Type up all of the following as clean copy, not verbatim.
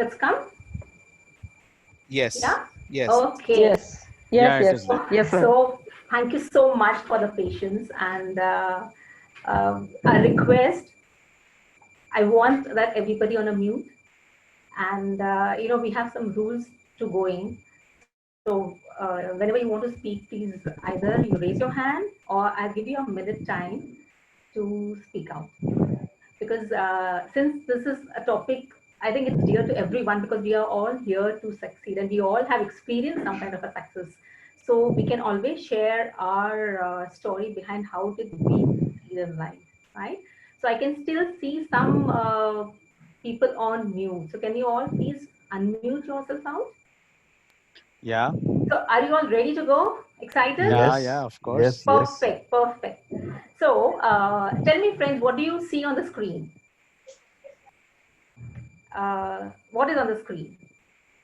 It's come? Yes. Yeah? Yes. Okay. Yes. Yeah, Yes. it Yes. is there. Yes, ma'am. So thank you so much for the patience and a request. I want that everybody on a mute, and we have some rules to go in. So whenever you want to speak, please either you raise your hand or I'll give you a minute time to speak out. Because since this is a topic, I think it's dear to everyone because we are all here to succeed and we all have experienced some kind of a success. So we can always share our story behind how did we succeed in life, right? So I can still see some people on mute. So can you all please unmute yourself out? Yeah. So are you all ready to go? Excited? Yeah, Yes. yeah, of course. Yes. Perfect, perfect. So tell me, friends, what do you see on the screen? What is on the screen?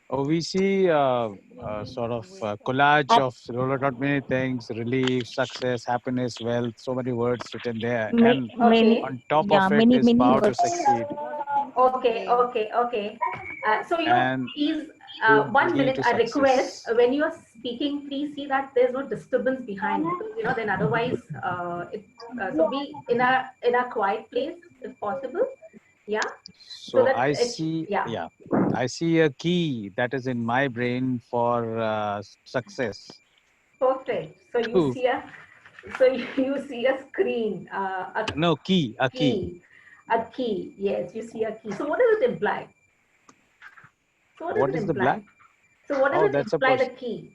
Oh, we see sort of collage of rolled out many things: relief, success, happiness, wealth. So many words written there, and Okay. on top of Yeah, it many is power to words. succeed Okay, okay, okay. So, and please, should 1 lead minute, to a request. success. When you are speaking, please see that there's no disturbance behind, because, then otherwise, so be in a quiet place if possible. Yeah. So So that I it, see, yeah, yeah, I see a key that is in my brain for success. perfect. So you To see you see a screen, a no key, a key. key, a key. Yes, you see a key. So what does it imply? So what does What it is the imply? black? So what does Oh, it that's a imply? The person. key.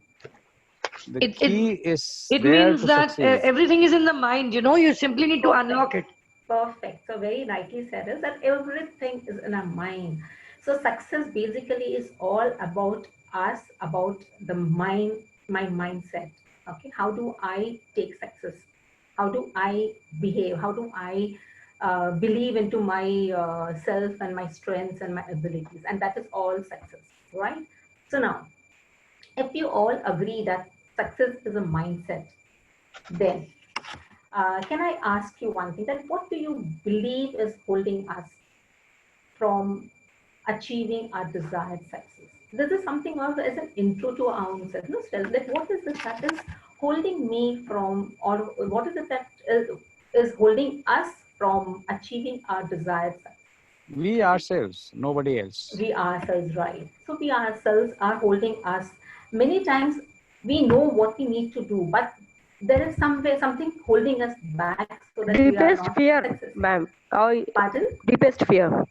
The It key is it there means to that succeed. everything is in the mind. You simply need to unlock it. Perfect. So very rightly said is that everything is in our mind. So success basically is all about us, about the mind, my mindset. Okay. How do I take success? How do I behave? How do I believe into my self and my strengths and my abilities? And that is all success, right? So now, if you all agree that success is a mindset, then can I ask you one thing? That what do you believe is holding us from achieving our desired success? This is something also as an intro to our own self. No, self. That what is this that is holding me from, or what is it that is holding us from achieving our desired success? We ourselves, nobody else. We ourselves, right? So we ourselves are holding us. Many times we know what we need to do, but there is something holding us back so that we are Deepest not fear, successful. ma'am. Pardon? Deepest fear.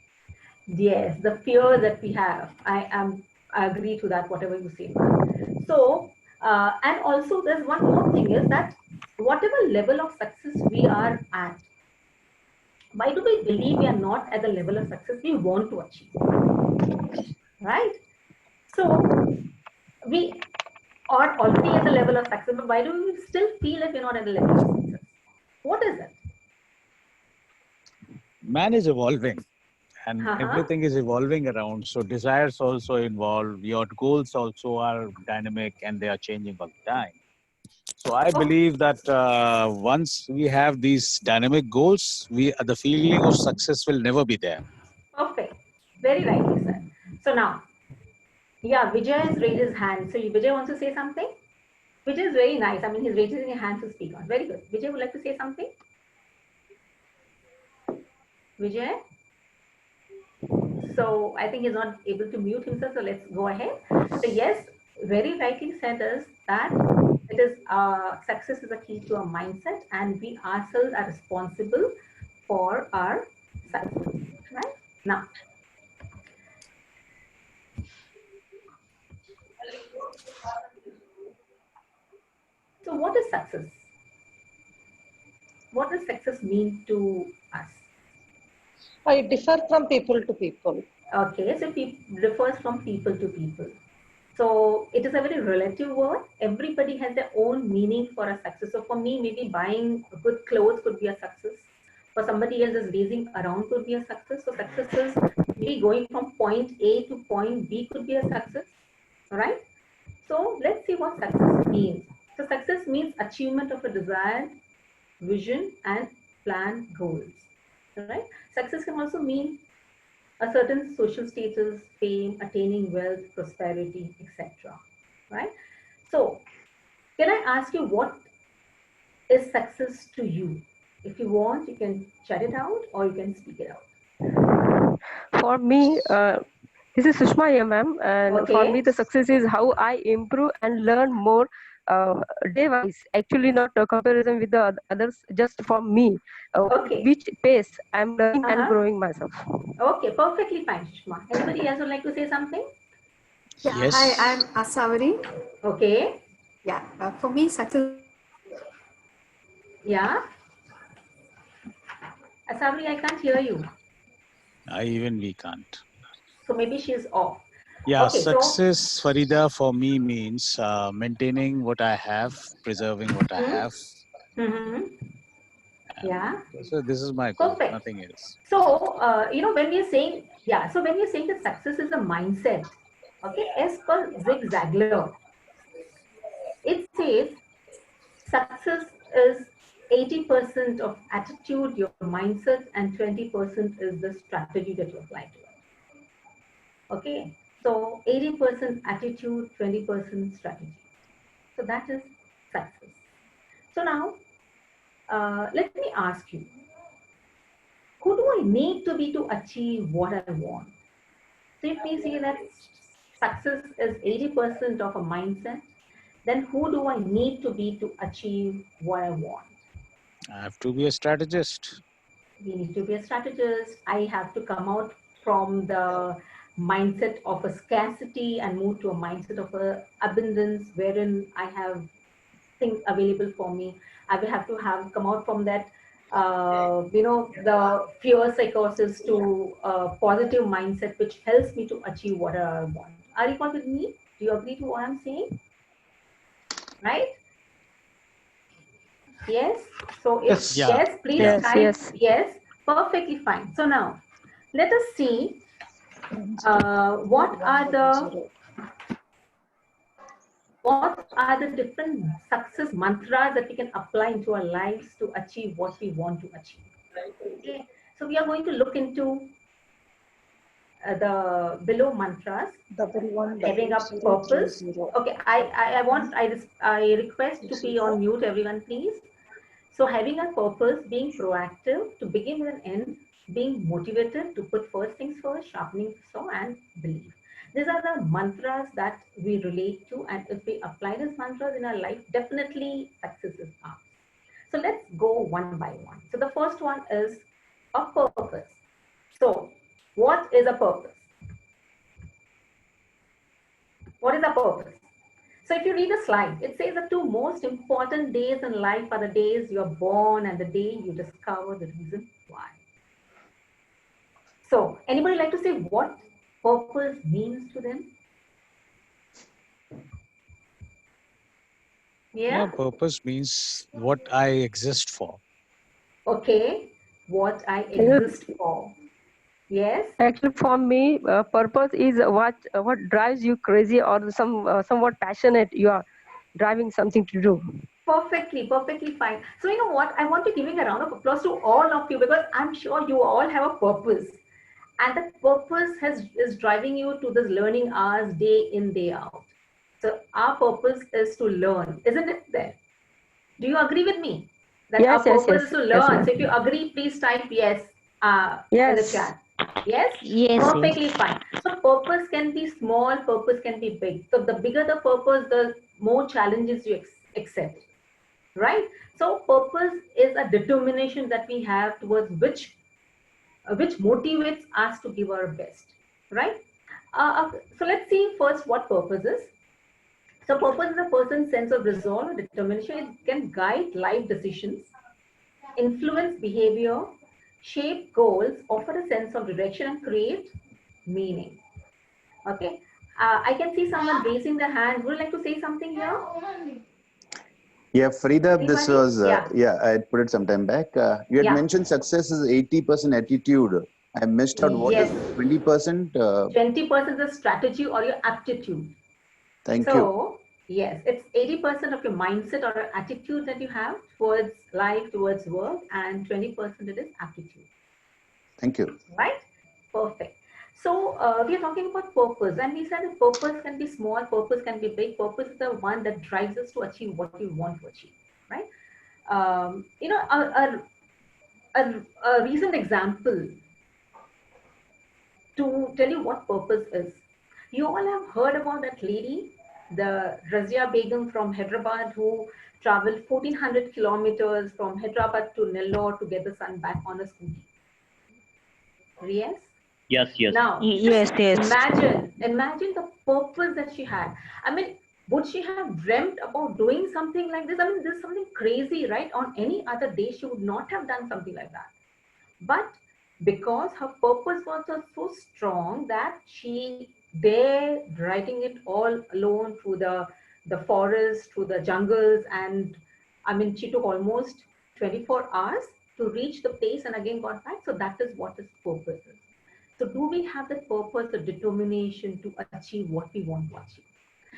Yes, the fear that we have. I agree to that, whatever you say, ma'am. So, and also there's one more thing is that whatever level of success we are at, why do we believe we are not at the level of success we want to achieve? Right? So, we are already at the level of success, but why do we still feel like we're not at the level of success? What is it? Man is evolving and Uh-huh. everything is evolving around. So desires also involve, your goals also are dynamic and they are changing all the time. So I believe that once we have these dynamic goals, the feeling of success will never be there. Perfect. Very rightly said. So now, yeah, Vijay has raised his hand. So Vijay wants to say something? Vijay is very nice. I mean, he's raising his hand to speak on. Very good. Vijay would like to say something? Vijay? So I think he's not able to mute himself. So let's go ahead. So yes, very rightly said is that it is success is a key to our mindset, and we ourselves are responsible for our success. Right? Now, so what is success? What does success mean to us? It differs from people to people. Okay, so it refers from people to people. So it is a very relative word. Everybody has their own meaning for a success. So for me, maybe buying good clothes could be a success. For somebody else, is raising around could be a success. So success is maybe going from point A to point B could be a success. All right. So let's see what success means. So success means achievement of a desired vision and planned goals. Right. Success can also mean a certain social status, fame, attaining wealth, prosperity, etc. Right? So, can I ask you what is success to you? If you want, you can chat it out or you can speak it out. For me, this is Sushma here, ma'am. And for me, Okay. the success is how I improve and learn more day wise. Actually, not a comparison with the others, just for me, Okay. which pace I'm learning and Uh-huh. growing myself. Okay, perfectly fine, Sushma. Anybody else would like to say something? Yeah, hi, Yes. I'm Asawari. Okay. Yeah, for me, success. Yeah. Asabri, I can't hear you. Even we can't. So maybe she's off. Yeah, Okay, so success, Farida, for me means maintaining what I have, preserving what I have. mm-hmm. Yeah, So this is my goal, perfect. nothing else. So, when we're saying, yeah, so when we're saying that success is a mindset, okay, as per Zig Ziglar, it says success is 80% of attitude, your mindset, and 20% is the strategy that you apply to it. Okay, so 80% attitude, 20% strategy. So that is success. So now, let me ask you, who do I need to be to achieve what I want? So if we say that success is 80% of a mindset, then who do I need to be to achieve what I want? I have to be a strategist. We need to be a strategist. I have to come out from the mindset of a scarcity and move to a mindset of a abundance wherein I have things available for me. I will have to have come out from that the fear psychosis to a positive mindset which helps me to achieve what I want. Are you all with me? Do you agree to what I'm saying? Right? Yes. So if Yes. Yeah. yes, please Yeah. Yes, type yes. yes. Perfectly fine. So now let us see what are the different success mantras that we can apply into our lives to achieve what we want to achieve. Okay. So we are going to look into the below mantras. Having a purpose. Okay, I request to be on mute, everyone, please. So having a purpose, being proactive, to begin with an end, being motivated, to put first things first, sharpening saw, and believe. These are the mantras that we relate to, and if we apply these mantras in our life, definitely success is ours. So let's go one by one. So the first one is a purpose. So what is a purpose? What is a purpose? So if you read the slide, it says the two most important days in life are the days you're born and the day you discover the reason why. So anybody like to say what purpose means to them? Yeah, Yeah? purpose means what I exist for. Okay. What I exist for. Yes? Actually, for me, purpose is what drives you crazy or somewhat passionate. You are driving something to do. Perfectly, perfectly fine. So you know what? I want to giving a round of applause to all of you because I'm sure you all have a purpose. And that purpose is driving you to this learning hours day in, day out. So our purpose is to learn, isn't it there? Do you agree with me? That Yes, our yes, purpose yes, is to yes, learn. ma'am. So if you agree, please type yes in the Yes. chat. Yes? Yes, Perfectly fine. So purpose can be small, purpose can be big. So the bigger the purpose, the more challenges you accept. Right? So purpose is a determination that we have towards which motivates us to give our best. Right? So let's see first what purpose is. So purpose is a person's sense of resolve or determination. It can guide life decisions, influence behavior, shape goals, offer a sense of direction, and create meaning. Okay. I can see someone raising their hand. Would you like to say something here? Yeah, Farida, this Anybody? was, Yeah. I had put it some time back. You had Yeah. mentioned success is 80% attitude. I missed out. What is Yes. 20%? 20% is strategy or your aptitude. Thank you. So, yes, it's 80% of your mindset or attitude that you have towards life, towards work, and 20% it is aptitude. Thank you. Right? Perfect. So we are talking about purpose, and we said that purpose can be small, purpose can be big. Purpose is the one that drives us to achieve what we want to achieve, right? You know, a recent example to tell you what purpose is. You all have heard about that lady, the Razia Begum from Hyderabad, who traveled 1400 kilometers from Hyderabad to Nellore to get the son back on a scooty. Yes? Yes, yes. Now, Yes, yes. imagine the purpose that she had. I mean, would she have dreamt about doing something like this? I mean, this is something crazy, right? On any other day, she would not have done something like that. But because her purpose was so strong that she there writing it all alone through the forest, through the jungles, and I mean, she took almost 24 hours to reach the place and again got back. So that is what his purpose is. So do we have the purpose, the determination to achieve what we want to achieve?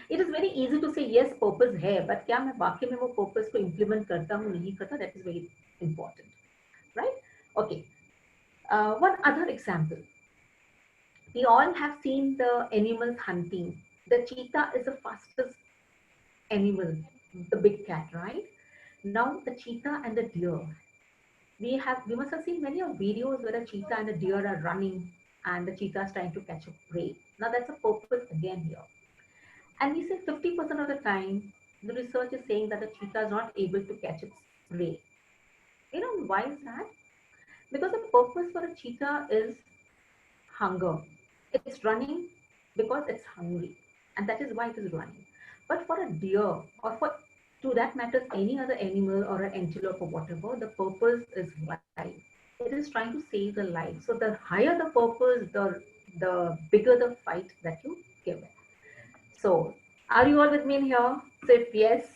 It is very easy to say yes, purpose है, but क्या मैं वाकई में वो purpose को implement करता हूँ नहीं करता? That is very important, right? Okay. One other example. We all have seen the animals hunting. The cheetah is the fastest animal, the big cat, right? Now the cheetah and the deer. We must have seen many of videos where a cheetah and a deer are running and the cheetah is trying to catch a prey. Now that's a purpose again here. And we say 50% of the time, the research is saying that the cheetah is not able to catch its prey. You know, why is that? Because the purpose for a cheetah is hunger. It's running because it's hungry, and that is why it is running. But for a deer, or for to that matter, any other animal or an antelope or whatever, the purpose is life. It is trying to save the life. So the higher the purpose, the bigger the fight that you give it. So, are you all with me in here? So if yes,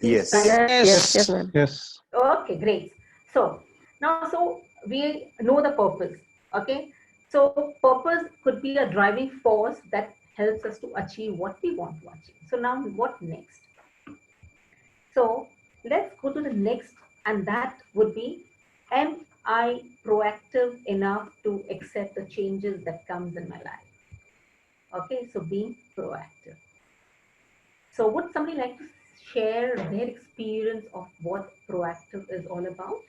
Yes. Yes, ma'am. Yes. okay, great. So now, so we know the purpose. Okay, so purpose could be a driving force that helps us to achieve what we want to achieve. So now, what next? So let's go to the next, and that would be: am I proactive enough to accept the changes that comes in my life? Okay, so being proactive. So would somebody like to share their experience of what proactive is all about?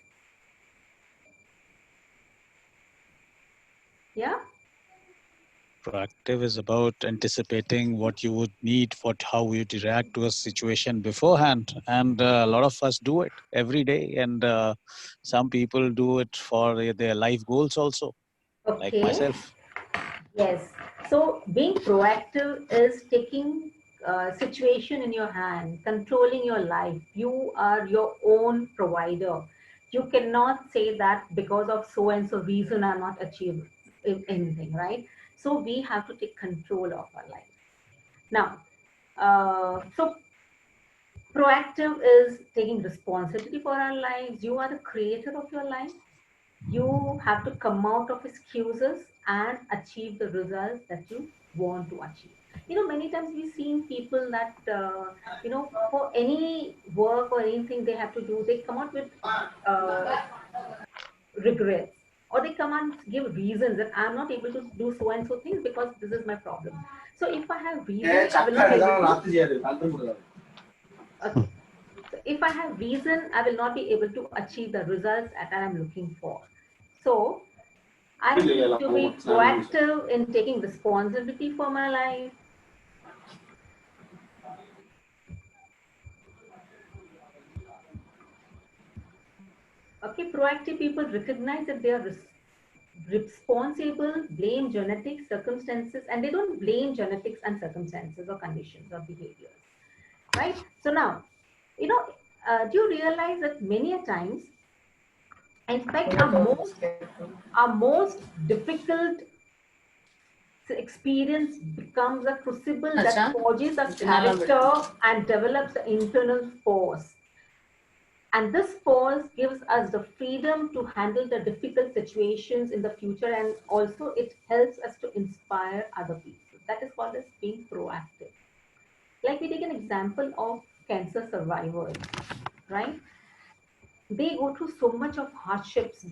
Yeah? Proactive is about anticipating what you would need, how you react to a situation beforehand, and a lot of us do it every day, and some people do it for their life goals also, like Okay. myself. Yes. So being proactive is taking situation in your hand, controlling your life. You are your own provider. You cannot say that because of so and so reason I'm not achieving anything, right? So we have to take control of our life. Now, so proactive is taking responsibility for our lives. You are the creator of your life. You have to come out of excuses and achieve the results that you want to achieve. You know, many times we've seen people that, you know, for any work or anything they have to do, they come out with regrets, or they come and give reasons that I'm not able to do so and so things because this is my problem. So if I have reasons, I will not be able to. Okay. So if I have reason, I will not be able to achieve the results that I am looking for. So I need to be proactive in taking responsibility for my life. Okay, proactive people recognize that they are responsible, blame genetics, circumstances, and they don't blame genetics and circumstances or conditions or behaviors, right? So now, you know, do you realize that many a times, in fact, our most difficult experience becomes a crucible that forges a character and develops an internal force. And this force gives us the freedom to handle the difficult situations in the future, and also it helps us to inspire other people. That is called as being proactive. Like we take an example of cancer survivors, right? They go through so much of hardships,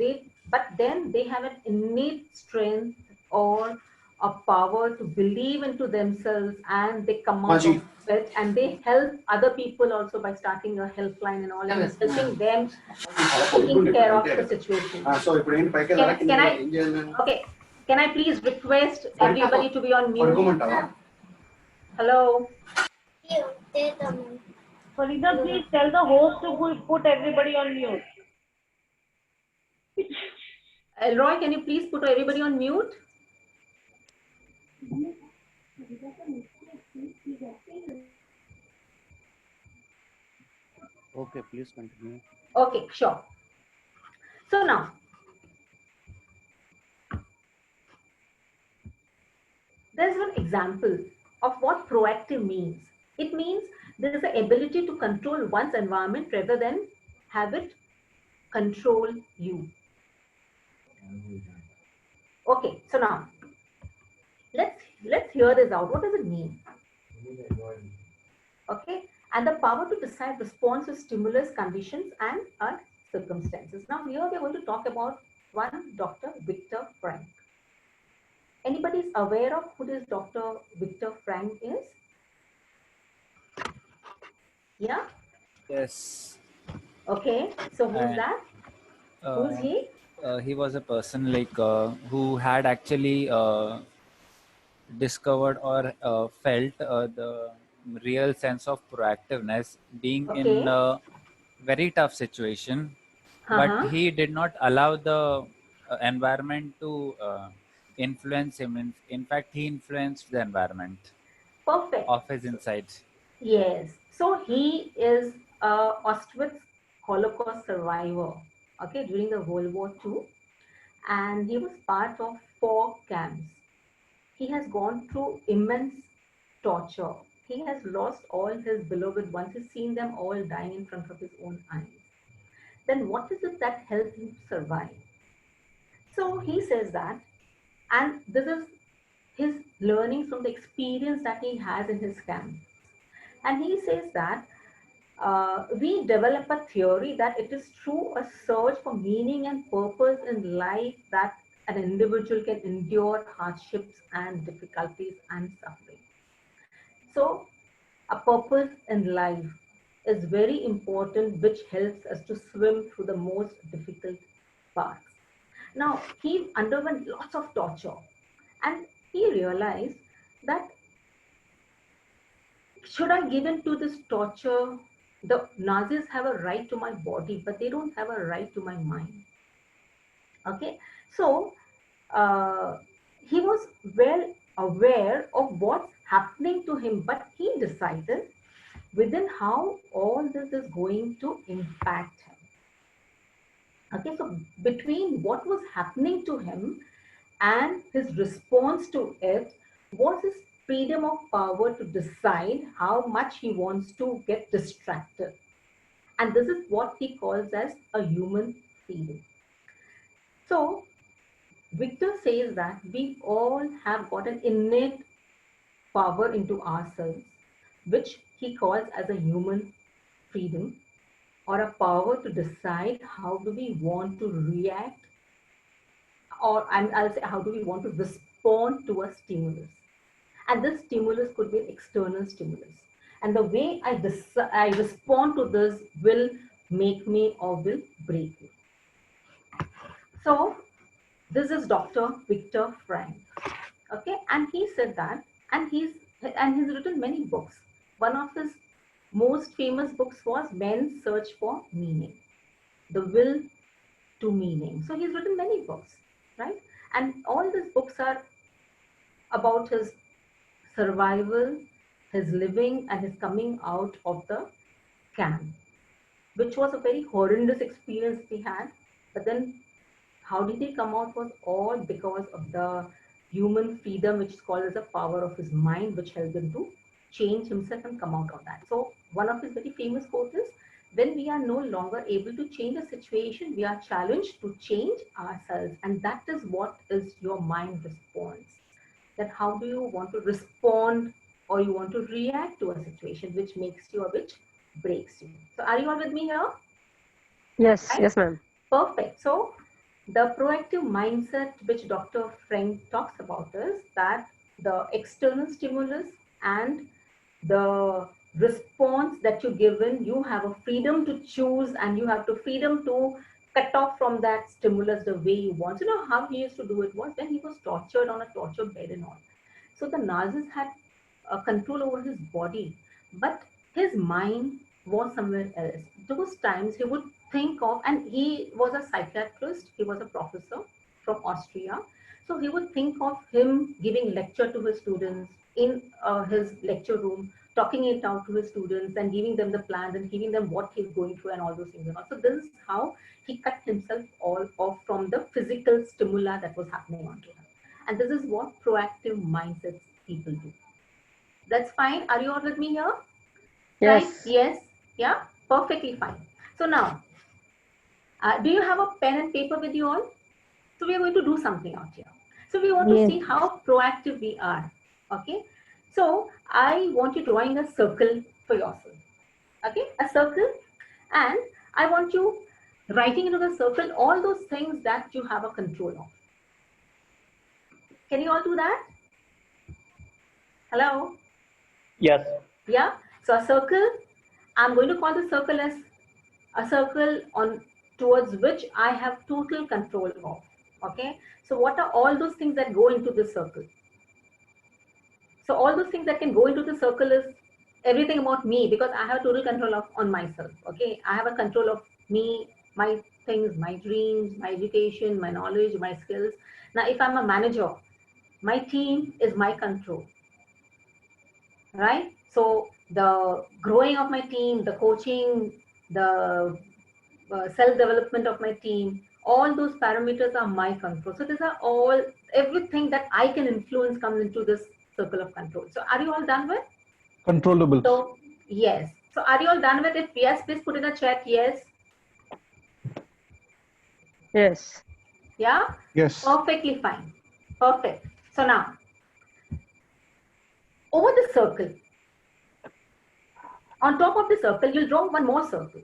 but then they have an innate strength or of power to believe into themselves, and they come out of it, and they help other people also by starting a helpline and all, and helping them taking care of the situation. Can I please request everybody to be on mute? Hello. Farida, please tell the host to put everybody on mute. Roy, can you please put everybody on mute? Okay, please continue. Okay, sure. So now, there's one example of what proactive means. It means there is the ability to control one's environment rather than have it control you. Okay, so now let's hear this out. What does it mean? Okay, and the power to decide response to stimulus, conditions, and our circumstances. Now here we are going to talk about one Dr. Viktor Frankl. Anybody is aware of who this Dr. Viktor Frankl is? Yeah? Yes. Okay, so who's that? Who's he? He was a person like who had actually discovered or felt the real sense of proactiveness being in a very tough situation, but he did not allow the environment to influence him. In fact, he influenced the environment. Perfect. Of his insights. Yes. So he is a Auschwitz Holocaust survivor, okay, during the World War II, and he was part of 4 camps. He has gone through immense torture. He has lost all his beloved ones. He's seen them all dying in front of his own eyes. Then what is it that helped him survive? So he says that, and this is his learning from the experience that he has in his camp. And he says that we develop a theory that it is through a search for meaning and purpose in life that an individual can endure hardships and difficulties and suffering. So a purpose in life is very important, which helps us to swim through the most difficult paths. Now, he underwent lots of torture, and he realized that should I give in to this torture? The Nazis have a right to my body, but they don't have a right to my mind. Okay, so he was well aware of what's happening to him, but he decided within how all this is going to impact him. Okay, so between what was happening to him and his response to it was his freedom of power to decide how much he wants to get distracted. And this is what he calls as a human freedom. So Victor says that we all have got an innate power into ourselves, which he calls as a human freedom, or a power to decide how do we want to react, or I'll say how do we want to respond to a stimulus. And this stimulus could be an external stimulus. And the way I respond to this will make me or will break me. So this is Dr. Viktor Frankl. Okay, and he said that, and he's written many books. One of his most famous books was Men's Search for Meaning, The Will to Meaning. So he's written many books, right? And all these books are about his survival, his living, and his coming out of the camp, which was a very horrendous experience he had. But then how did he come out was all because of the human freedom, which is called as the power of his mind, which helped him to change himself and come out of that. So one of his very famous quotes is, when we are no longer able to change a situation, we are challenged to change ourselves. And that is what is your mind response. That how do you want to respond, or you want to react to a situation which makes you or which breaks you. So are you all with me here? Yes, right? yes, ma'am. Perfect. So The proactive mindset which Dr. Frank talks about is that the external stimulus and the response that you given, you have a freedom to choose and you have the freedom to cut off from that stimulus the way you want. You know how he used to do it was when he was tortured on a torture bed and all. So the narcissist had control over his body, but his mind was somewhere else. Those times he would think of, and he was a psychiatrist, he was a professor from Austria. So he would think of him giving lecture to his students in his lecture room, talking it out to his students and giving them the plans and giving them what he's going through and all those things. So this is how he cut himself all off from the physical stimuli that was happening onto him. And this is what proactive mindsets people do. That's fine. Are you all with me here? Yes. Right? Yes. Yeah. Perfectly fine. So now, do you have a pen and paper with you all? So we are going to do something out here. So we want to see how proactive we are. Okay. So I want you drawing a circle for yourself. Okay. A circle. And I want you writing into the circle all those things that you have a control of. Can you all do that? Hello? Yes. Yeah. So a circle, I'm going to call the circle as a circle on towards which I have total control of. Okay. So what are all those things that go into the circle? So all those things that can go into the circle is everything about me, because I have total control of on myself. Okay. I have a control of me, my things, my dreams, my education, my knowledge, my skills. Now, if I'm a manager, my team is my control. Right? So the growing of my team, the coaching, the self-development of my team, all those parameters are my control. So these are all, everything that I can influence comes into this circle of control. So are you all done with? Controllable. So yes. So are you all done with it? Yes, please put in a chat. Yes. Yes. Yeah? Yes. Perfectly fine. Perfect. So now, over the circle, on top of the circle, you'll draw one more circle.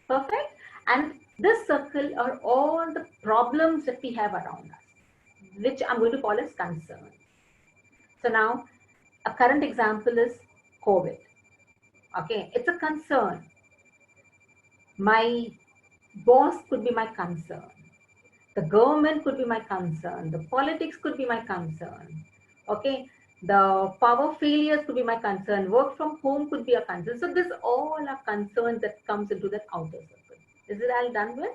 Perfect. And this circle are all the problems that we have around us, which I'm going to call as concern. So now, a current example is COVID. Okay, it's a concern. My boss could be my concern. The government could be my concern. The politics could be my concern. Okay, the power failures could be my concern. Work from home could be a concern. So this all are concerns that comes into that outer circle. Is it all done with?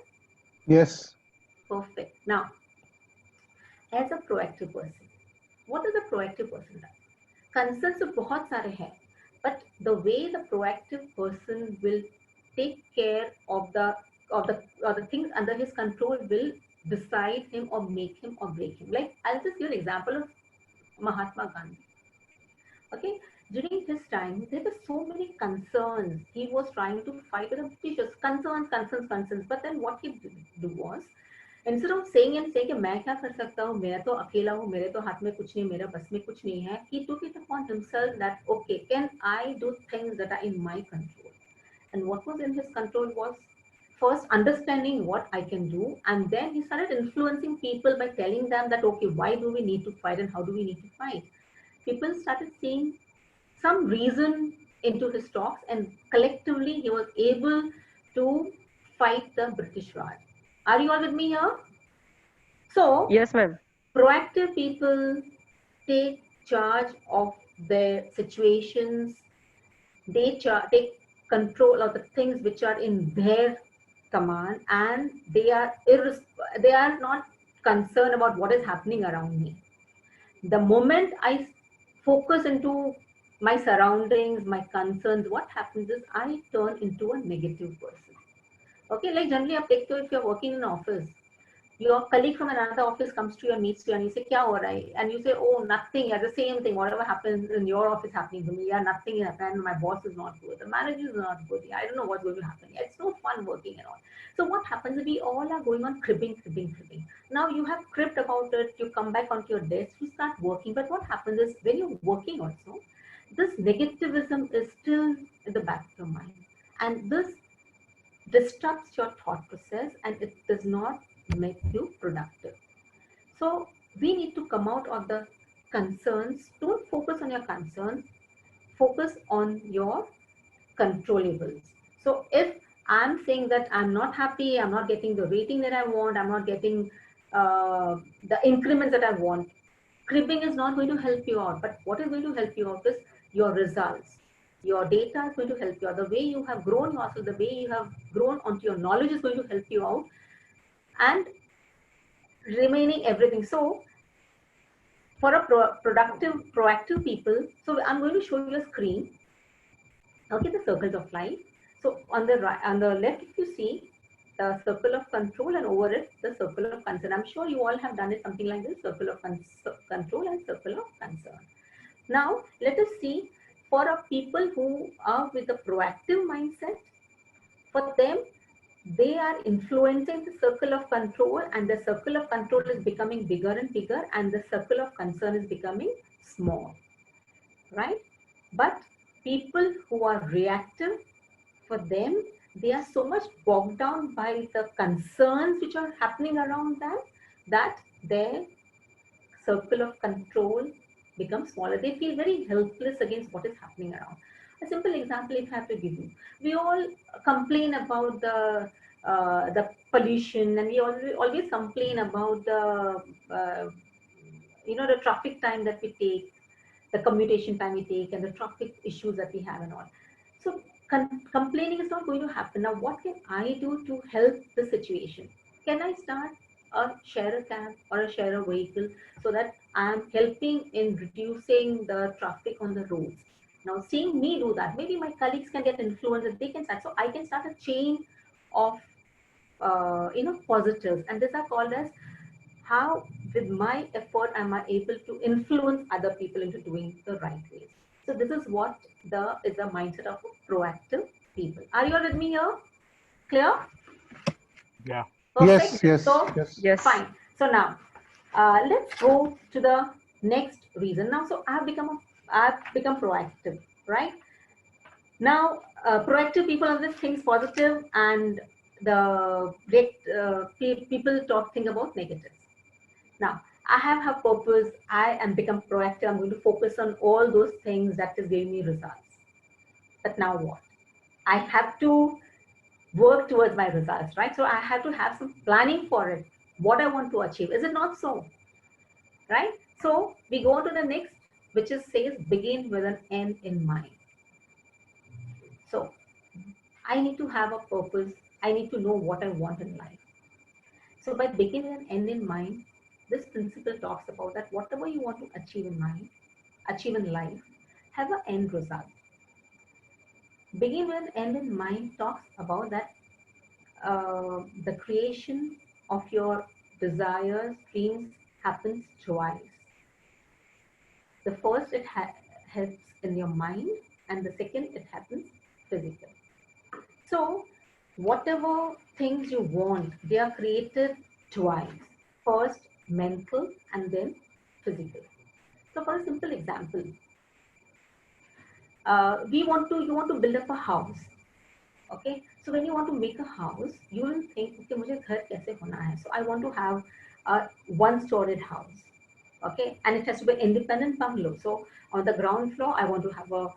Yes. Perfect. Now, as a proactive person, what does a proactive person do? Concerns तो बहुत सारे हैं, but the way the proactive person will take care of the things under his control will decide him or make him or break him. Like I'll just give an example of Mahatma Gandhi. Okay, during his time there were so many concerns. He was trying to fight with the Britishers. Concerns. But then what he did do was, instead of saying कि मैं क्या कर सकता हूँ, मैं तो अकेला हूँ, मेरे तो हाथ में कुछ नहीं, मेरा बस में कुछ नहीं है, he took it upon himself that okay, can I do things that are in my control? And what was in his control was first understanding what I can do, and then he started influencing people by telling them that okay, why do we need to fight and how do we need to fight? People started seeing some reason into his talks, and collectively he was able to fight the British Raj. Are you all with me here? So, Yes, ma'am. proactive people take charge of their situations. They take control of the things which are in their command, and they are not concerned about what is happening around me. The moment I focus into my surroundings, my concerns, what happens is I turn into a negative person. Okay, like generally, if you're working in an office, your colleague from another office comes to you and meets you and you say, "Kya ho raha hai?" And you say, "Oh, nothing. Yeah, the same thing. Whatever happens in your office happening to me. Yeah, nothing happened. My boss is not good. The manager is not good. Yeah, I don't know what's going to happen. Yeah, it's no fun working and all." So what happens? We all are going on cribbing. Now you have cribbed about it. You come back onto your desk. You start working. But what happens is when you're working also, this negativism is still in the back of your mind, and this disrupts your thought process and it does not make you productive. So we need to come out of the concerns. Don't focus on your concerns, focus on your controllables. So if I'm saying that I'm not happy, I'm not getting the rating that I want, I'm not getting the increments that I want, cribbing is not going to help you out. But what is going to help you out is your results. Your data is going to help you out. The way you have grown yourself, the way you have grown onto your knowledge is going to help you out, and remaining everything. So for a proactive people, so I'm going to show you a screen. Okay, the circles of life. So on the right, on the left, if you see the circle of control, and over it the circle of concern. I'm sure you all have done it something like this: circle of control and circle of concern. Now let us see, for a people who are with a proactive mindset, for them, they are influencing the circle of control, and the circle of control is becoming bigger and bigger, and the circle of concern is becoming small, right? But people who are reactive, for them, they are so much bogged down by the concerns which are happening around them that their circle of control becomes smaller. They feel very helpless against what is happening around. A simple example, if I have to give you, we all complain about the pollution, and we always complain about the the traffic time that we take, the commutation time we take, and the traffic issues that we have and all. So complaining is not going to happen. Now, what can I do to help the situation? Can I start a share a cab or a share a vehicle so that I'm helping in reducing the traffic on the roads? Now, seeing me do that, maybe my colleagues can get influenced and they can start. So I can start a chain of positives, and these are called as how, with my effort, am I able to influence other people into doing the right ways. So this is what is the mindset of a proactive people. Are you all with me here? Clear? Yeah. Perfect. Yes. Yes. Fine. So now let's go to the next reason. Now, so I've become proactive, right? Now, proactive people always think positive, and the people think about negatives. Now, I have purpose. I am become proactive. I'm going to focus on all those things that is giving me results. But now what? I have to work towards my results, right? So I have to have some planning for it. What I want to achieve. Is it not so? Right? So we go to the next, which is says begin with an end in mind. So I need to have a purpose. I need to know what I want in life. So by begin with an end in mind, this principle talks about that whatever you want to achieve in life, have an end result. Begin with an end in mind talks about that the creation of your desires, dreams happens twice. The first, it helps in your mind, and the second, it happens physically. So whatever things you want, they are created twice. First mental and then physical. So for a simple example, you want to build up a house. Okay, so when you want to make a house, you will think, okay, मुझे घर कैसे होना है? So I want to have a one-storied house. Okay, and it has to be an independent bungalow. So on the ground floor, I want to have a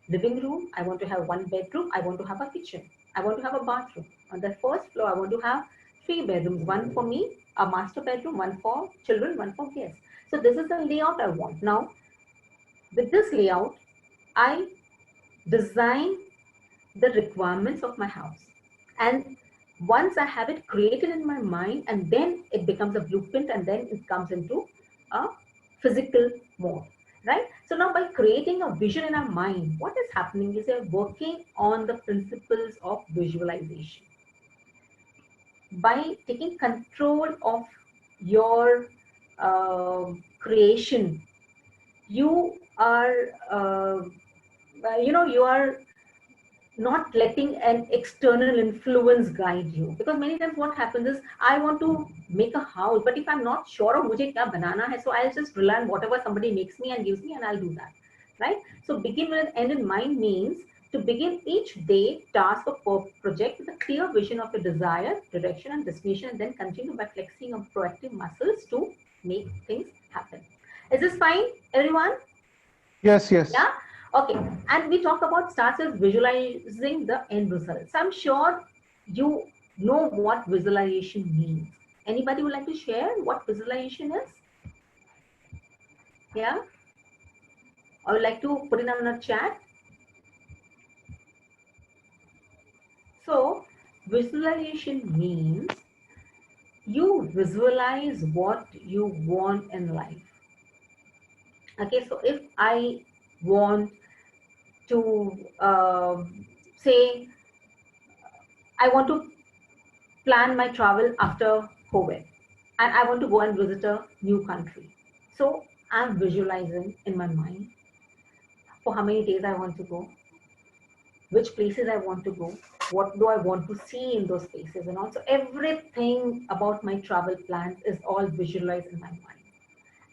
living room. I want to have one bedroom. I want to have a kitchen. I want to have a bathroom. On the first floor, I want to have 3 bedrooms, one for me, a master bedroom, one for children, one for guests. So this is the layout I want. Now, with this layout, I design the requirements of my house. And once I have it created in my mind, and then it becomes a blueprint, and then it comes into a physical mode, right? So now by creating a vision in our mind, what is happening is we're working on the principles of visualization. By taking control of your creation, you are, you are not letting an external influence guide you. Because many times what happens is, I want to make a house, but if I'm not sure of mujhe kya banana hai, so I'll just rely on whatever somebody makes me and gives me, and I'll do that, right? So begin with an end in mind means to begin each day, task, or project with a clear vision of your desire, direction, and destination, and then continue by flexing your proactive muscles to make things happen. Is this fine, everyone? Yes, yes. Yeah? Okay. And we talk about starts with visualizing the end results. I'm sure you know what visualization means. Anybody would like to share what visualization is? Yeah? I would like to put it on a chat. So, visualization means you visualize what you want in life. Okay, so if I want to say, I want to plan my travel after COVID and I want to go and visit a new country. So I'm visualizing in my mind for how many days I want to go, which places I want to go, what do I want to see in those places, and also everything about my travel plans is all visualized in my mind.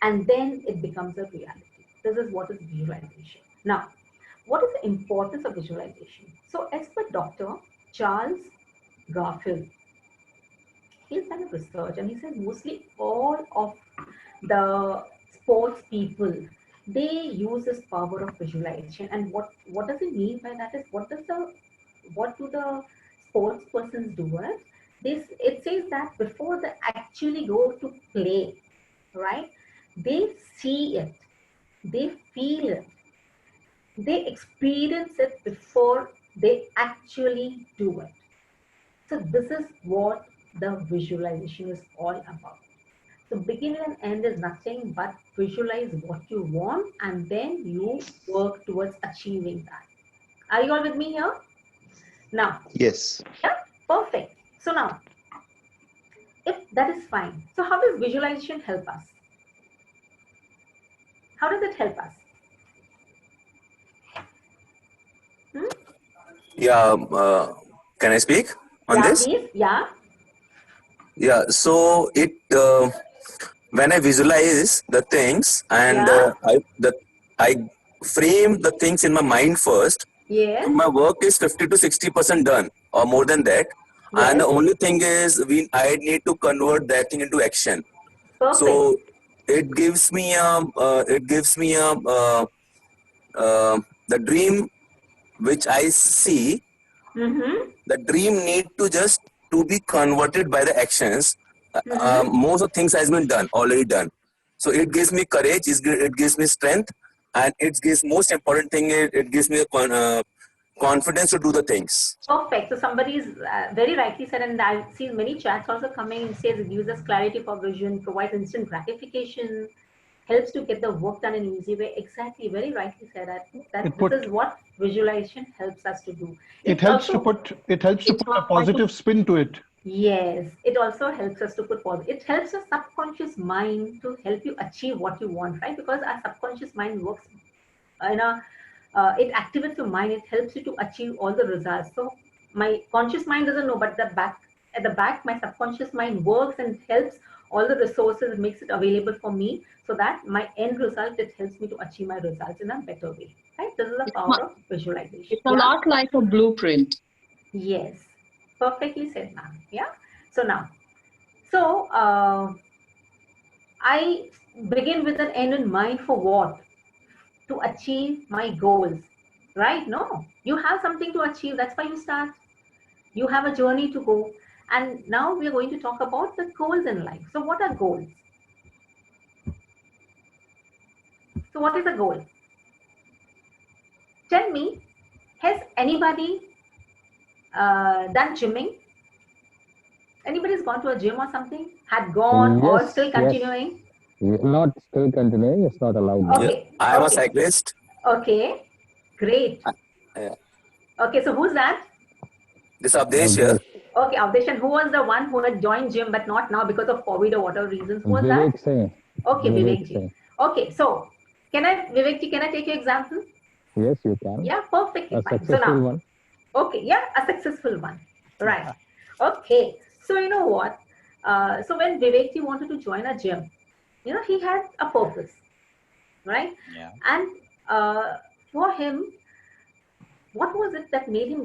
And then it becomes a reality. This is what is visualization. Now, what is the importance of visualization? So as per Dr. Charles Garfield, he's done a research and he said mostly all of the sports people, they use this power of visualization. And what does it mean by that is what do the sports persons do? It says that before they actually go to play, right? They see it, they feel it, they experience it before they actually do it. So this is what the visualization is all about. So beginning and end is nothing but visualize what you want and then you work towards achieving that. Are you all with me here? Now, Yes. yeah, perfect. So now, if that is fine, so how does visualization help us? How does it help us? Yeah, can I speak on this? Please. Yeah. Yeah, so it when I visualize the things and I frame the things in my mind first. Yes. My work is 50 to 60% done or more than that. Yes. And the only thing is I need to convert that thing into action. Perfect. So it gives me the dream which I see. The dream need to just to be converted by the actions. Most of things has been done, already done. So it gives me courage, it gives me strength, and it gives most important thing, it gives me a confidence to do the things. Perfect. So somebody is very rightly said, and I've seen many chats also coming and says it gives us clarity for vision, provides instant gratification, helps to get the work done in an easy way. Exactly, very rightly said that this is what visualization helps us to do. It helps to put a positive spin to it. Yes, it also helps us to put positive. It helps your subconscious mind to help you achieve what you want, right? Because our subconscious mind works it activates your mind. It helps you to achieve all the results. So my conscious mind doesn't know, but at the back, my subconscious mind works and helps all the resources. It makes it available for me so that my end result, it helps me to achieve my results in a better way. Right? This is the power of visualization. It's a lot like a blueprint. Yes, perfectly said, ma'am. Yeah. So now, I begin with an end in mind for what? To achieve my goals, right? No, you have something to achieve. That's why you start. You have a journey to go. And now we are going to talk about the goals in life. So what are goals? So what is a goal? Tell me, has anybody done gymming? Anybody's gone to a gym or something? Had gone or still continuing? Yes. Not still continuing. It's not allowed. Okay. I am a cyclist. Okay. Great. Okay. So who's that? This Avdesh here. Okay, Avdesh. And who was the one who had joined gym but not now because of COVID or whatever reasons? Who was Vivek that? Singh. Okay, Vivek ji. Okay. So Vivek ji, can I take your example? Yes, you can. Yeah, perfectly a fine. Successful one. Okay. Yeah, a successful one. Right. Okay. So you know what? So when Vivek ji wanted to join a gym, he had a purpose, right? Yeah. And for him, what was it that made him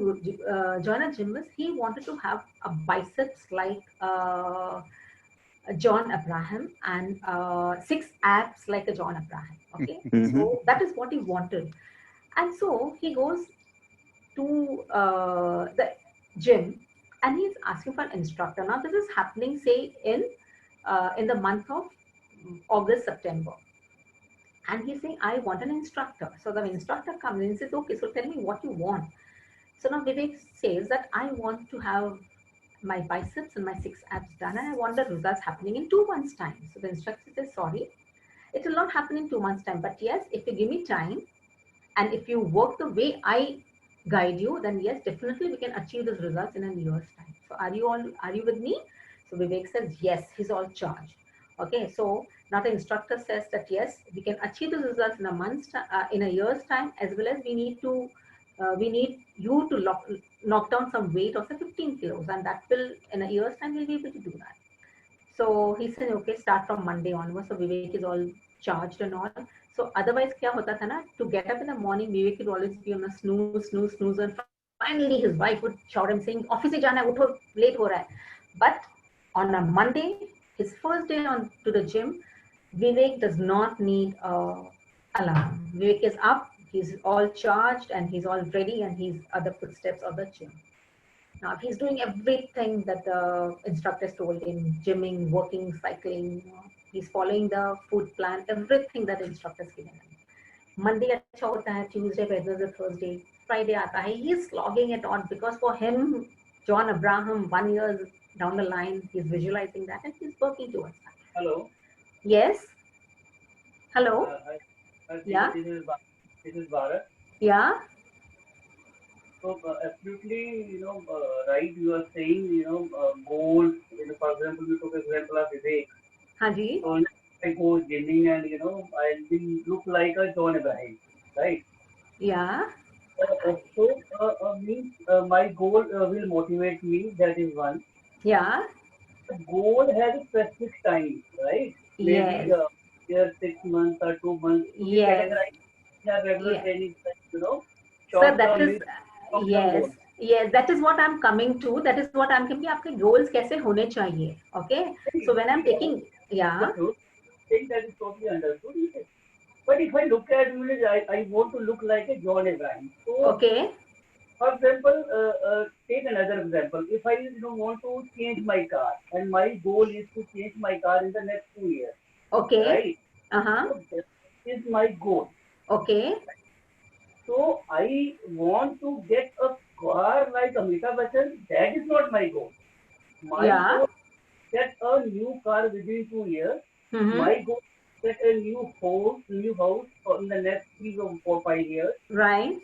join a gym? Was he wanted to have a biceps like John Abraham and 6 abs like a John Abraham. Okay, so that is what he wanted, and so he goes to the gym and he's asking for an instructor. Now this is happening, say in the month of August, September. And he's saying, I want an instructor. So the instructor comes in and says, okay, so tell me what you want. So now Vivek says that I want to have my biceps and my 6 abs done, and I want the results happening in 2 months' time. So the instructor says, sorry, it will not happen in 2 months' time. But yes, if you give me time and if you work the way I guide you, then yes, definitely we can achieve those results in a year's time. So are you with me? So Vivek says, yes, he's all charged. Okay, so now the instructor says that yes, we can achieve the results in in a year's time, as well as we need you to knock down some weight of say 15 kilos, and that will in a year's time we'll be able to do that. So he said, okay, start from Monday onwards. So Vivek is all charged and all. So otherwise, kya hota tha na, to get up in the morning, Vivek would always be on a snooze, and finally his wife would shout him saying, "Office se jana hai, utho, late ho raha hai." But on a Monday, his first day to the gym, Vivek does not need alarm. Vivek is up, he's all charged, and he's all ready, and he's at the footsteps of the gym. Now he's doing everything that the instructors told him: gymming, working, cycling. He's following the food plan, everything that the instructors given him. Monday अच्छा होता है, Tuesday, Wednesday, Thursday, Friday आता है. He's slogging it on because for him, John Abraham, 1 year down the line, he's visualizing that and he's working towards that. Hello. Yes. Hello. I think Yeah. This is Bharat. Yeah. So absolutely, right. You are saying, goals. For example, you took example of Vivek. Haji. So I go gymming and I will look like a John Abraham, right? Yeah. Means my goal will motivate me. That is one. Yeah. The goal has a specific time, right? Yes. Maybe year 6 months or 2 months. Yes. Regular Yes. training, Sir, that is yes. Yes, that is what I'm coming to. That is what I'm coming. आपके goals कैसे होने चाहिए? Okay. So when I'm taking, yeah. Thing that is totally understood. But if I look at it, I want to look like a John Abraham. So, okay. For example, take another example. If I want to change my car, and my goal is to change my car in the next 2 years. Okay. Right. So that is my goal. Okay. So I want to get a car like Amitabh Bachchan. That is not my goal. My goal is get a new car within 2 years. My goal is get a new house in the next 3 or 4, 5 years. Right.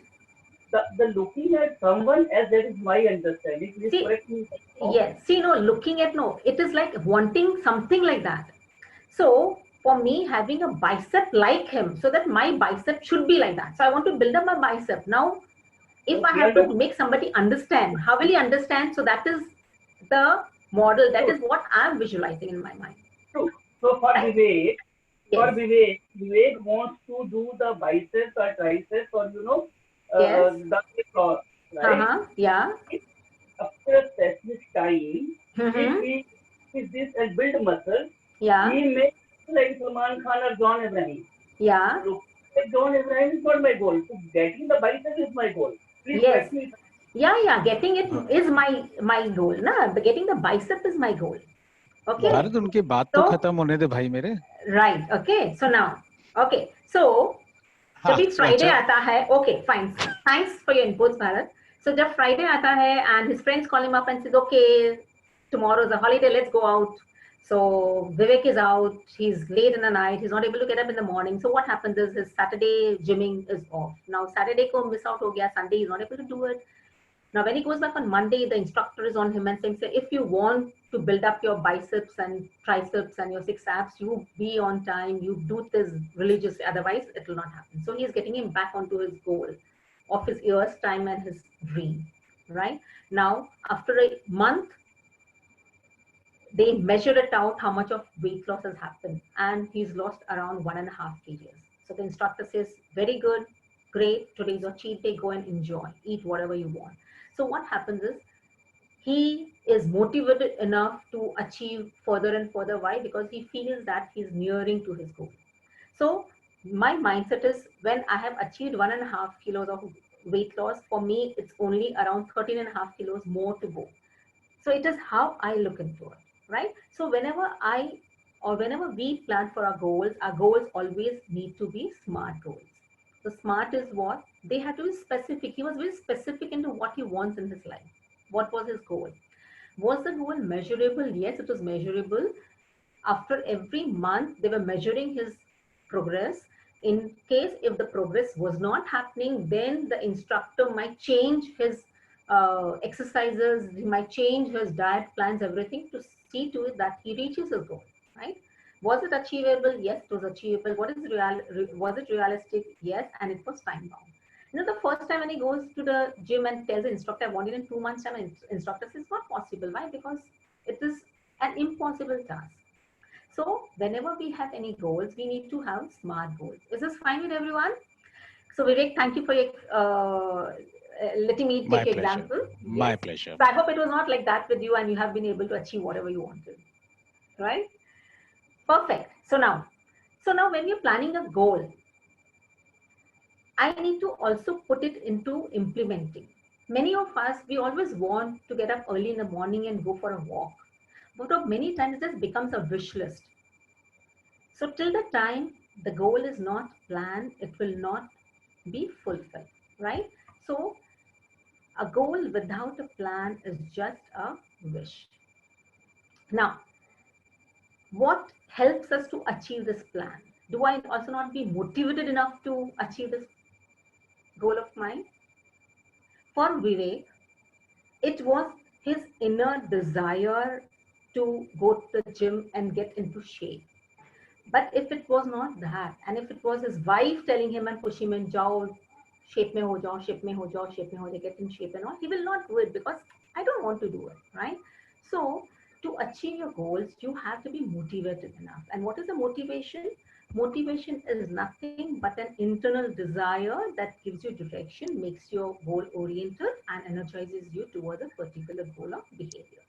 The looking at someone as that is my understanding. Please correct me. Yes. See, no, looking at it is like wanting something like that. So for me, having a bicep like him, so that my bicep should be like that. So I want to build up my bicep. Now, if I have to make somebody understand, how will he understand? So that is the model. That is what I'm visualizing in my mind. True. So for Vivek, Vivek wants to do the biceps or triceps or the floor, right? Yeah. After a specific time, if he is this and build muscle, yeah, he makes like Salman Khan or John Abraham. Yeah. So, John Abraham is not my goal. So getting the bicep is my goal. Please yes. Yeah. Getting it is my goal. Na? Getting the bicep is my goal. Okay. Bharat उनकी बात तो खत्म होने दे भाई मेरे. Right. Okay. So now, okay. So जब भी Friday आता है, okay, fine. Thanks for your inputs, Bharat. So जब Friday आता है and his friends call him up and says, okay, tomorrow is a holiday, let's go out. So Vivek is out, he's late in the night, he's not able to get up in the morning. So what happens is his Saturday gymming is off. Now Saturday ko miss out ho gaya, Sunday he's not able to do it. Now when he goes back on Monday, the instructor is on him and saying, if you want to build up your biceps and triceps and your 6 abs, you be on time, you do this religiously, otherwise it will not happen. So he's getting him back onto his goal of his year's time and his dream, right? Now, after a month, they measure it out how much of weight loss has happened, and he's lost around 1.5 kgs. So the instructor says, very good, great, today's your cheat day, go and enjoy, eat whatever you want. So what happens is he is motivated enough to achieve further and further. Why? Because he feels that he's nearing to his goal. So my mindset is, when I have achieved 1.5 kilos of weight loss, for me, it's only around 13.5 kilos more to go. So it is how I look into it, right? So whenever we plan for our goals always need to be SMART goals. So SMART is what? They have to be specific. He was very specific into what he wants in his life. What was his goal? Was the goal measurable? Yes, it was measurable. After every month, they were measuring his progress. In case if the progress was not happening, then the instructor might change his exercises, he might change his diet plans, everything, to see to it that he reaches his goal, right? Was it achievable? Yes, it was achievable. Was it realistic? Yes, and it was time bound. You know, the first time when he goes to the gym and tells the instructor, I want it in 2 months time, and instructor says it's not possible. Why? Because it is an impossible task. So whenever we have any goals, we need to have SMART goals. Is this fine with everyone? So Vivek, thank you for your letting me take your example. My pleasure. So I hope it was not like that with you, and you have been able to achieve whatever you wanted, right? Perfect. So now when you're planning a goal, I need to also put it into implementing. Many of us, we always want to get up early in the morning and go for a walk. But many times this becomes a wish list. So till the time the goal is not planned, it will not be fulfilled, right? So a goal without a plan is just a wish. Now, what helps us to achieve this plan? Do I also not be motivated enough to achieve this goal of mine? For Vivek, it was his inner desire to go to the gym and get into shape. But if it was not that, and if it was his wife telling him and pushing him, jao, shape mein ho jao, shape mein ho jao, shape mein ho jao, get in shape and all, he will not do it because I don't want to do it, right? So to achieve your goals, you have to be motivated enough. And what is the motivation? Motivation is nothing but an internal desire that gives you direction, makes you goal oriented, and energizes you towards a particular goal of behavior.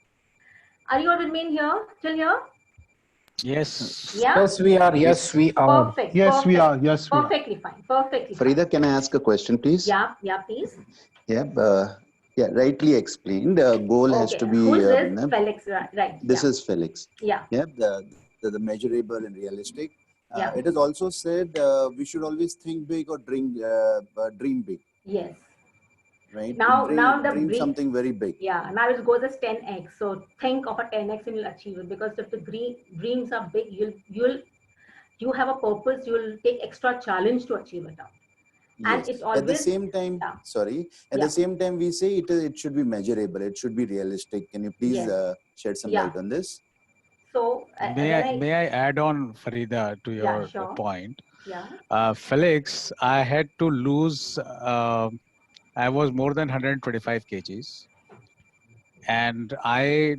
Are you all with me here till here? Yes. Yeah? Yes, we are. Yes, we are. Perfect. Yes, perfect. we are. Yes, we are. Perfectly fine. Perfectly fine. Farida, can I ask a question, please? Yeah, please. Yeah, rightly explained. Goal has to be. Who is this? Felix, right? This is Felix. Yeah. Yeah, the measurable and realistic. Yeah. It is also said we should always think big or dream big. Yes. Right. Now the dream something very big. Yeah. Now it goes as 10x. So think of a 10x and you'll achieve it, because if the dreams are big, you have a purpose. You'll take extra challenge to achieve it out. Yes. And it's always at the same time. Sorry. At the same time, we say it should be measurable. It should be realistic. Can you please shed some light on this? So may I add on, Farida, to your point? Yeah. Felix, I had to lose. I was more than 125 kgs, and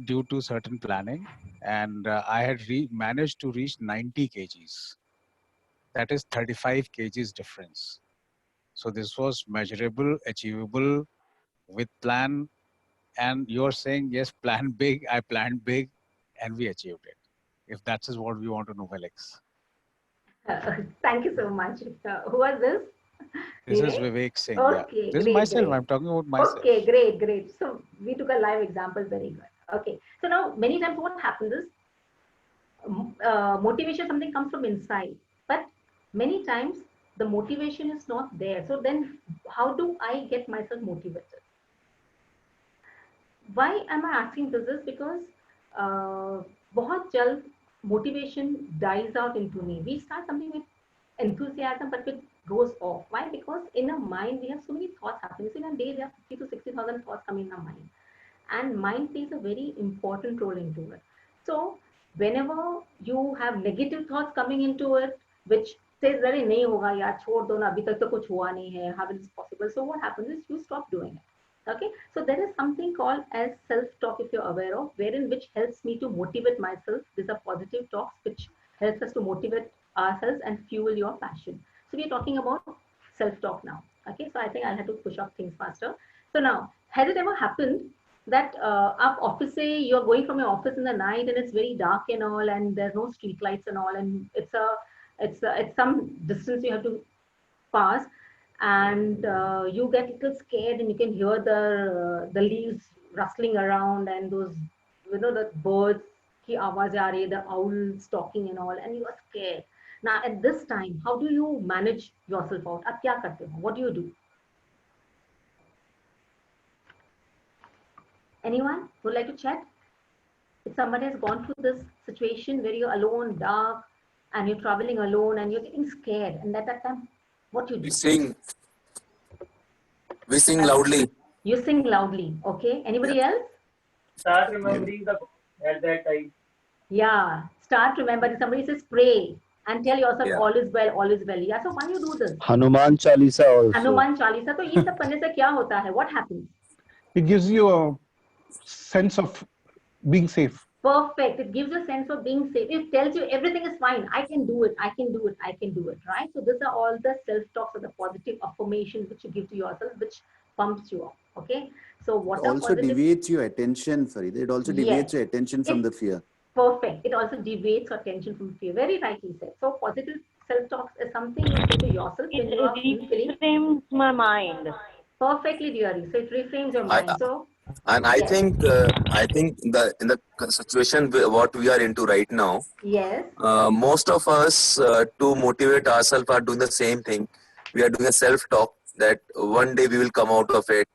due to certain planning, and I had managed to reach 90 kgs. That is 35 kgs difference. So this was measurable, achievable with plan. And you're saying, yes, plan big. I planned big and we achieved it. If that is what we want to know, Felix. Thank you so much. Who was this? This is Vivek Singh. Okay, yeah. This is myself. I'm talking about myself. Okay, great. So we took a live example. Very good. Okay. So now many times what happens is motivation, something comes from inside, but many times the motivation is not there. So then how do I get myself motivated? Why am I asking this? Is because बहुत जल्द motivation dies out into me. We start something with enthusiasm, but it goes off. Why? Because in our mind we have so many thoughts happening. So in a day there are 50 to 60,000 thoughts coming in our mind, and mind plays a very important role into it. So whenever you have negative thoughts coming into it, which says अरे नहीं होगा यार, छोड़ दो ना, अभी तक तो कुछ हुआ नहीं है, how is this possible? So what happens is you stop doing it. Okay, so there is something called as self-talk, if you're aware of, wherein which helps me to motivate myself. These are positive talks which helps us to motivate ourselves and fuel your passion. So we're talking about self-talk now. Okay, so I think I'll have to push off things faster. So now, has it ever happened that up office, say you're going from your office in the night and it's very dark and all, and there's no street lights and all, and it's some distance you have to pass, and you get a little scared, and you can hear the leaves rustling around, and those, you know, the birds ki awaaz aa rahi, the owls talking and all, and you are scared. Now at this time, how do you manage yourself out? Aap kya karte ho? What do you do? Anyone would like to chat? If somebody has gone through this situation where you're alone, dark, and you're traveling alone, and you're getting scared, and at that time, what you do? We sing loudly. You sing loudly. Okay. Anybody else? Start remembering the at that time. Yeah. Start remembering. Somebody says pray and tell yourself all is well, all is well. Yeah. So why you do this? Hanuman Chalisa also. Hanuman Chalisa. So ये सब करने से क्या होता है? What happens? It gives you a sense of being safe. Perfect. It gives you a sense of being safe. It tells you everything is fine. I can do it. I can do it. I can do it. Right? So these are all the self-talks or the positive affirmations which you give to yourself, which pumps you up. Okay. So what it also deviates your attention, Farid. It also deviates your attention from the fear. Perfect. It also deviates your attention from fear. Very rightly said. So positive self-talks is something you say to yourself. It reframes my mind. Perfectly, dearie. So it reframes your mind. I think in the situation what we are into right now, yes, most of us to motivate ourselves are doing the same thing. We are doing a self-talk that one day we will come out of it,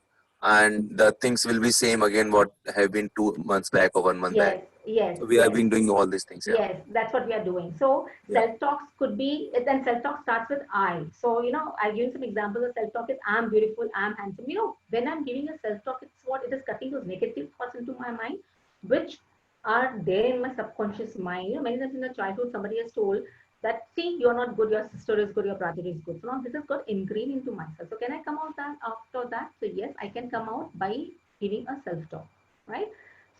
and the things will be same again what have been 2 months back or 1 month back. Yes. So we have been doing all these things. Yes, that's what we are doing. So self-talks could be, then self-talk starts with I. So, you know, I give some examples of self-talk is I'm beautiful, I'm handsome. You know, when I'm giving a self-talk, it's what it is cutting those negative thoughts into my mind, which are there in my subconscious mind. You know, many times in the childhood, somebody has told that, see, you're not good, your sister is good, your brother is good. So now this has got ingrained into myself. So can I come out that after that? So yes, I can come out by giving a self-talk, right?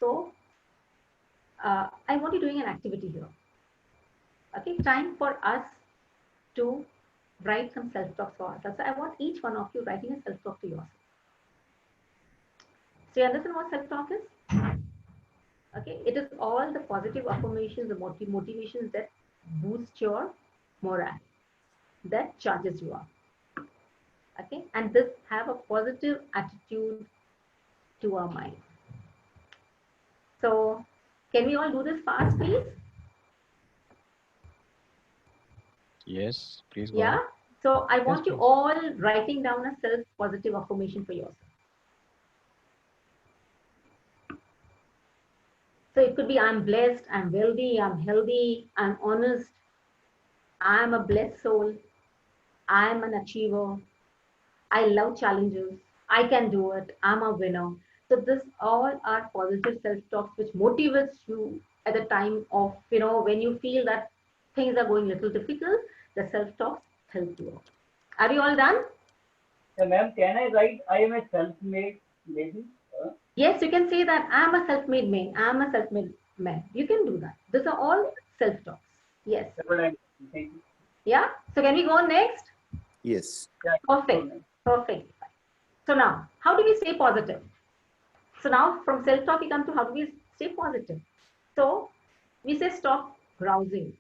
So I want you doing an activity here. Okay, time for us to write some self-talk for ourselves. So I want each one of you writing a self-talk to yourself. So you understand what self-talk is? Okay, it is all the positive affirmations, the motivations that boost your morale, that charges you up. Okay, and this have a positive attitude to our mind. So can we all do this fast, please? Yes, please go. Yeah. So I want you all writing down a self-positive affirmation for yourself. So it could be I'm blessed, I'm wealthy, I'm healthy, I'm honest, I'm a blessed soul, I'm an achiever, I love challenges, I can do it, I'm a winner. So this all are positive self-talks which motivates you at the time of, you know, when you feel that things are going a little difficult, the self-talks help you out. Are you all done? Ma'am, can I write I am a self-made lady? Yes, you can say that I'm a self-made man. I'm a self-made man. You can do that. These are all self-talks. Yes. Thank you. Yeah. So can we go on next? Yes. Perfect. Perfect. So now, how do we stay positive? So now from self-talk, we come to how do we stay positive? So we say stop browsing.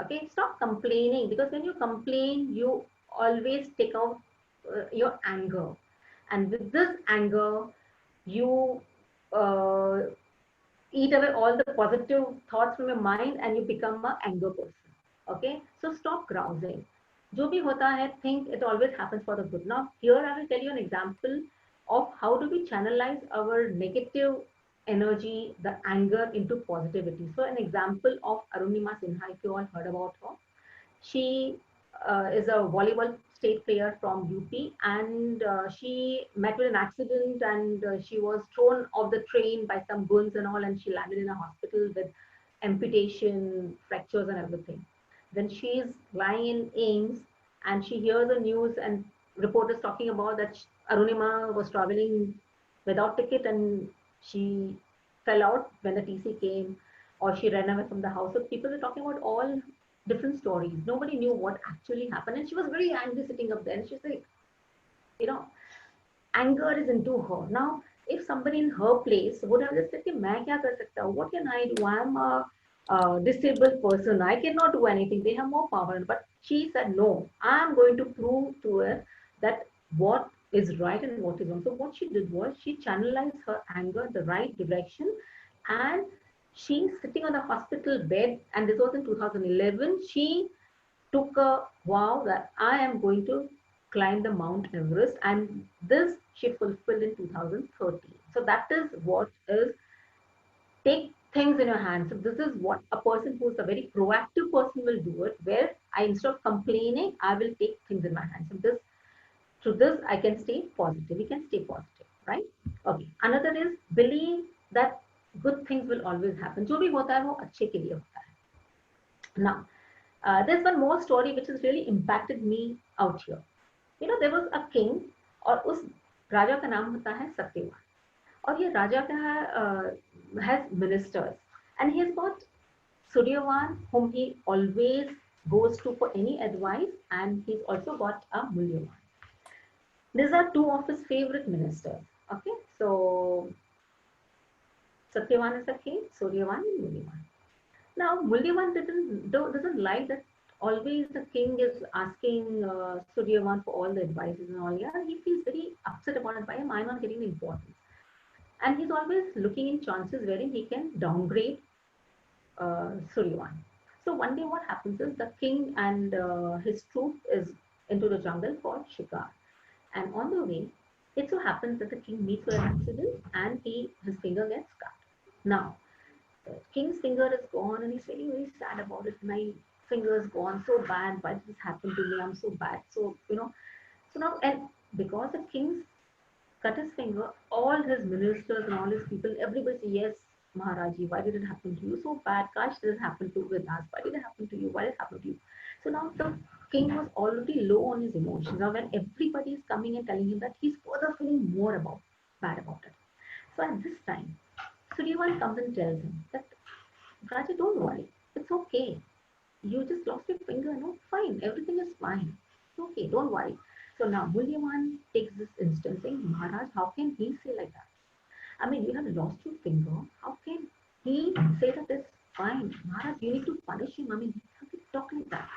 Okay. Stop complaining, because when you complain, you always take out your anger. And with this anger, you eat away all the positive thoughts from your mind and you become an anger person. Okay, so stop grousing. जो भी होता है, think it always happens for the good. Now here I will tell you an example of how do we channelize our negative energy, the anger, into positivity. So an example of Arunima Sinha, if you all heard about her, she is a volleyball state player from UP, and she met with an accident, and she was thrown off the train by some goons and all, and she landed in a hospital with amputation, fractures and everything. Then she's lying in AIIMS, and she hears the news and reporters talking about that Arunima was traveling without ticket and she fell out when the TC came, or she ran away from the house. So people were talking about all different stories. Nobody knew what actually happened, and she was very angry sitting up there, and she's like, anger is into her. Now, if somebody in her place would have just said, "मैं क्या कर सकता हूँ? What can I do? I'm a disabled person. I cannot do anything. They have more power." But she said, "No, I'm going to prove to her that what is right and what is wrong." So what she did was she channelized her anger in the right direction, and she's sitting on the hospital bed. And this was in 2011. She took a vow that I am going to climb the Mount Everest, and this she fulfilled in 2013. So that is what is take things in your hands. So this is what a person who is a very proactive person will do it, where I, instead of complaining, I will take things in my hands. So this, through this, I can stay positive. We can stay positive, right? Okay. Another is believe that good things will always happen. जो भी होता है वो अच्छे के लिए होता है. Now, there's one more story which has really impacted me out here. There was a king, और उस राजा का नाम होता है सत्यवान. और ये राजा का has ministers, and he's got Suryavan, whom he always goes to for any advice, and he's also got a Mulyavan. These are two of his favorite ministers. Okay, so Satyavan is the king, Suryavan and Mulyavan. Now, Mulyavan doesn't like that always the king is asking Suryavan for all the advices and all. Yeah, he feels very upset about it. Why am I not getting the importance? And he's always looking in chances wherein he can downgrade Suryavan. So one day what happens is the king and his troop is into the jungle for shikar. And on the way, it so happens that the king meets with an accident and his finger gets cut. Now, the king's finger is gone and he's very, very sad about it. My finger is gone, so bad. Why did this happen to me? I'm so bad. So, so now, and because the king's cut his finger, all his ministers and all his people, everybody says, "Yes, Maharaji, why did it happen to you? So bad. Gosh, this happened to with us. Why did it happen to you? Why did it happen to you?" So now the king was already low on his emotions. Now when everybody is coming and telling him that, he's further feeling more bad about it. So at this time, Suryavan comes and tells him that, "Raja, don't worry. It's okay. You just lost your finger. No, fine. Everything is fine. It's okay. Don't worry." So now Mulyavan takes this instance saying, "Maharaj, how can he say like that? I mean, you have lost your finger. How can he say that it's fine? Maharaj, you need to punish him. I mean, how can you talk like that?"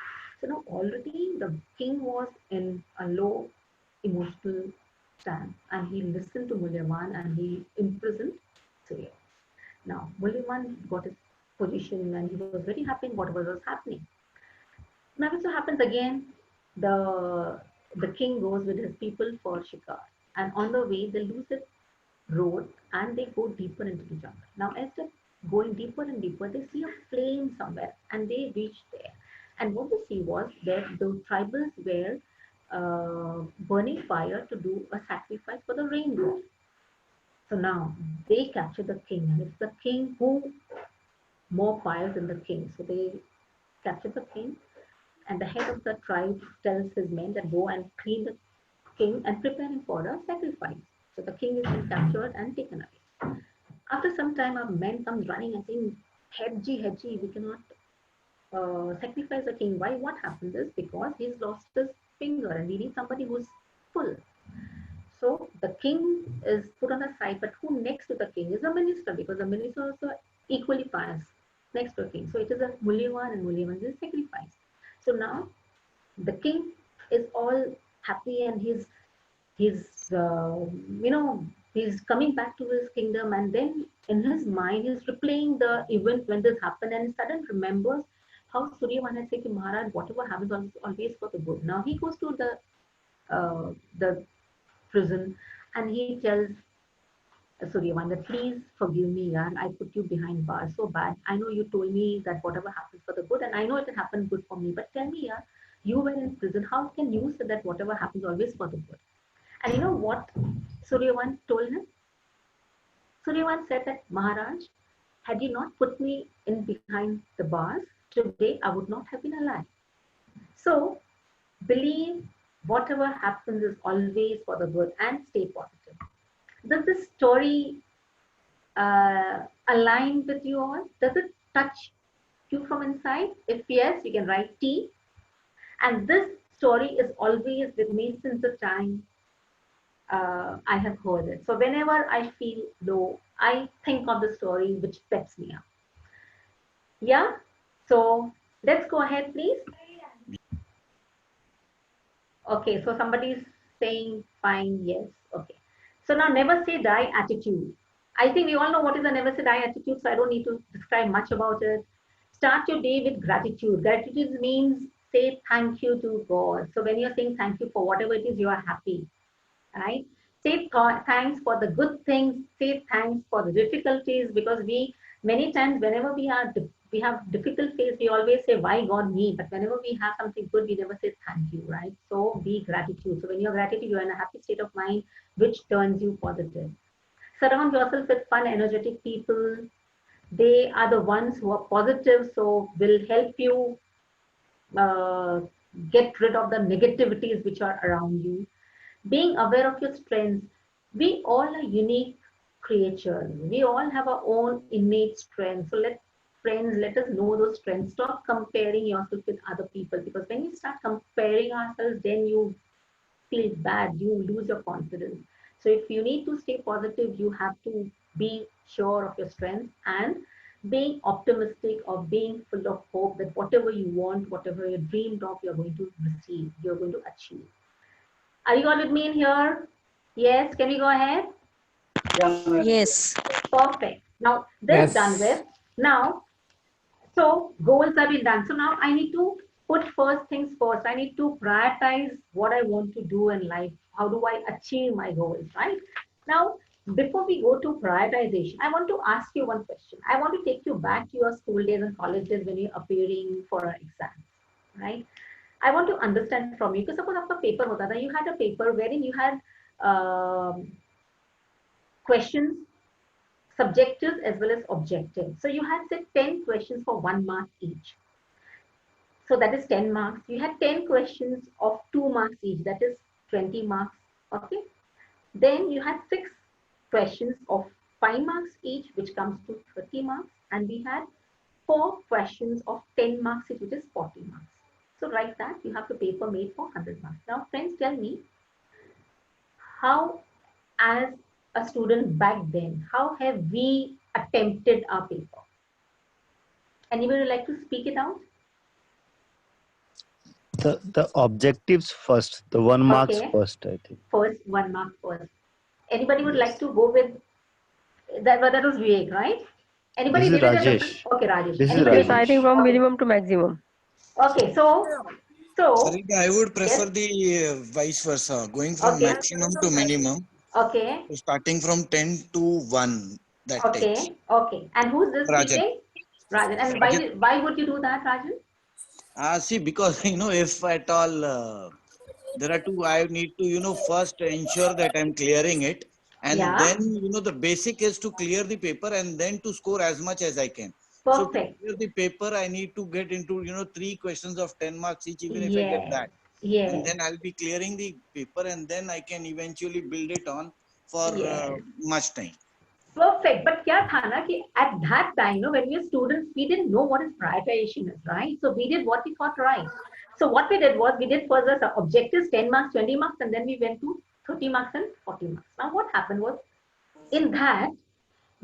So now already the king was in a low emotional stand, and he listened to Mulyavan and he imprisoned Surya. Now Mulyavan got his position and he was very happy in whatever was happening. Now it so happens again, the king goes with his people for shikar, and on the way they lose the road and they go deeper into the jungle. Now as they're going deeper and deeper, they see a flame somewhere and they reach there. And what they see was that the tribals were burning fire to do a sacrifice for the rain god. So now they capture the king, and it's the king who more fire than the king. So they capture the king, and the head of the tribe tells his men that go and clean the king and prepare him for a sacrifice. So the king is being captured and taken away. After some time, a man comes running and saying, Hedji, we cannot sacrifice the king." Why? What happened is because he's lost his finger and we need somebody who's full. So the king is put on the side, but who next to the king is a minister, because the minister also equally pious next to the king. So it is a Mulyavan, and Mulyavan is sacrificed. So now the king is all happy and he's coming back to his kingdom, and then in his mind he's replaying the event when this happened, and suddenly remembers how Suryavan had said to Maharaj, "Whatever happens is always for the good." Now he goes to the prison and he tells Suryavan that, "Please forgive me, yaar. I put you behind bars so bad. I know you told me that whatever happens for the good, and I know it happened good for me. But tell me, yaar, you were in prison. How can you say that whatever happens always for the good?" And you know what Suryavan told him? Suryavan said that, "Maharaj, had you not put me in behind the bars, today I would not have been alive." So believe whatever happens is always for the good and stay positive. Does this story align with you all? Does it touch you from inside? If yes, you can write T. And this story is always with me since the time I have heard it. So whenever I feel low, I think of the story which peps me up. Yeah. So let's go ahead, please. Okay. So somebody's saying fine. Yes. Okay. So now never say die attitude. I think we all know what is a never say die attitude, so I don't need to describe much about it. Start your day with gratitude. Gratitude means say thank you to God. So when you're saying thank you for whatever it is, you are happy, right? Say thanks for the good things. Say thanks for the difficulties, because we many times whenever we have difficult phase, we always say why God me. But whenever we have something good, we never say thank you, right? So be gratitude. So when you're gratitude, you're in a happy state of mind, which turns you positive. Surround yourself with fun, energetic people. They are the ones who are positive, so will help you get rid of the negativities which are around you. Being aware of your strengths. We all are unique creatures. We all have our own innate strengths. So let us know those strengths. Stop comparing yourself with other people, because when you start comparing ourselves, then you feel bad. You lose your confidence. So if you need to stay positive, you have to be sure of your strengths and being optimistic or being full of hope that whatever you want, whatever you dreamed of, you're going to receive, you're going to achieve. Are you all with me in here? Yes, can we go ahead? Yes. Perfect. Now, this done with. Now, so goals have been done. So now I need to put first things first. I need to prioritize what I want to do in life. How do I achieve my goals, right? Now, before we go to prioritization, I want to ask you one question. I want to take you back to your school days and colleges when you're appearing for an exam, right? I want to understand from you, because suppose after paper hota tha, you had a paper wherein you had questions, subjective as well as objective. So you had say 10 questions for 1 mark each. So that is 10 marks. You had 10 questions of 2 marks each, that is 20 marks. Okay. Then you had 6 questions of 5 marks each, which comes to 30 marks. And we had 4 questions of 10 marks each, which is 40 marks. So like that, you have the paper made for 100 marks. Now, friends, tell me, how, as a student back then, how have we attempted our paper? Anybody would like to speak it out? The objectives first, the 1 marks Okay. first, I think. First, 1 mark first. Anybody would like to go with that? That was Vivek, right? Anybody This is did it? Rajesh. Okay, Rajesh. This is Anybody? Yes, I think from Okay. minimum to maximum. Okay, so Sarita, I would prefer yes. the vice versa, going from Okay. maximum to minimum. Okay. So starting from 10 to 1, that takes. Okay. Okay. And who's this Rajan. speaking? Rajan. And Rajan. why would you do that, Rajan? See, because, if at all there are two, I need to, first ensure that I'm clearing it. And Yeah. then, the basic is to clear the paper and then to score as much as I can. Perfect. So to clear the paper, I need to get into, 3 questions of 10 marks each, even if I get that. Yes. And then I'll be clearing the paper and then I can eventually build it on for much time. Perfect. But kya tha na ki at that time, when we were students, we didn't know what is prioritization is, right? So we did what we thought right. So what we did was we did first the objectives, 10 marks, 20 marks, and then we went to 30 marks and 40 marks. Now what happened was, in that,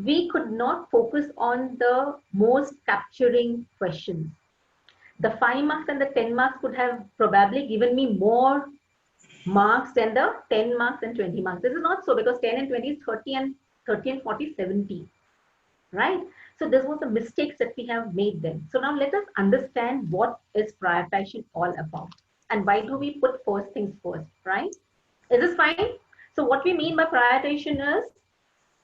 we could not focus on the most capturing questions. The 5 marks and the 10 marks could have probably given me more marks than the 10 marks and 20 marks. This is not so, because 10 and 20 is 30 and 40, 70, right? So this was the mistakes that we have made then. So now let us understand what is prioritization all about and why do we put first things first, right? Is this fine? So what we mean by prioritization is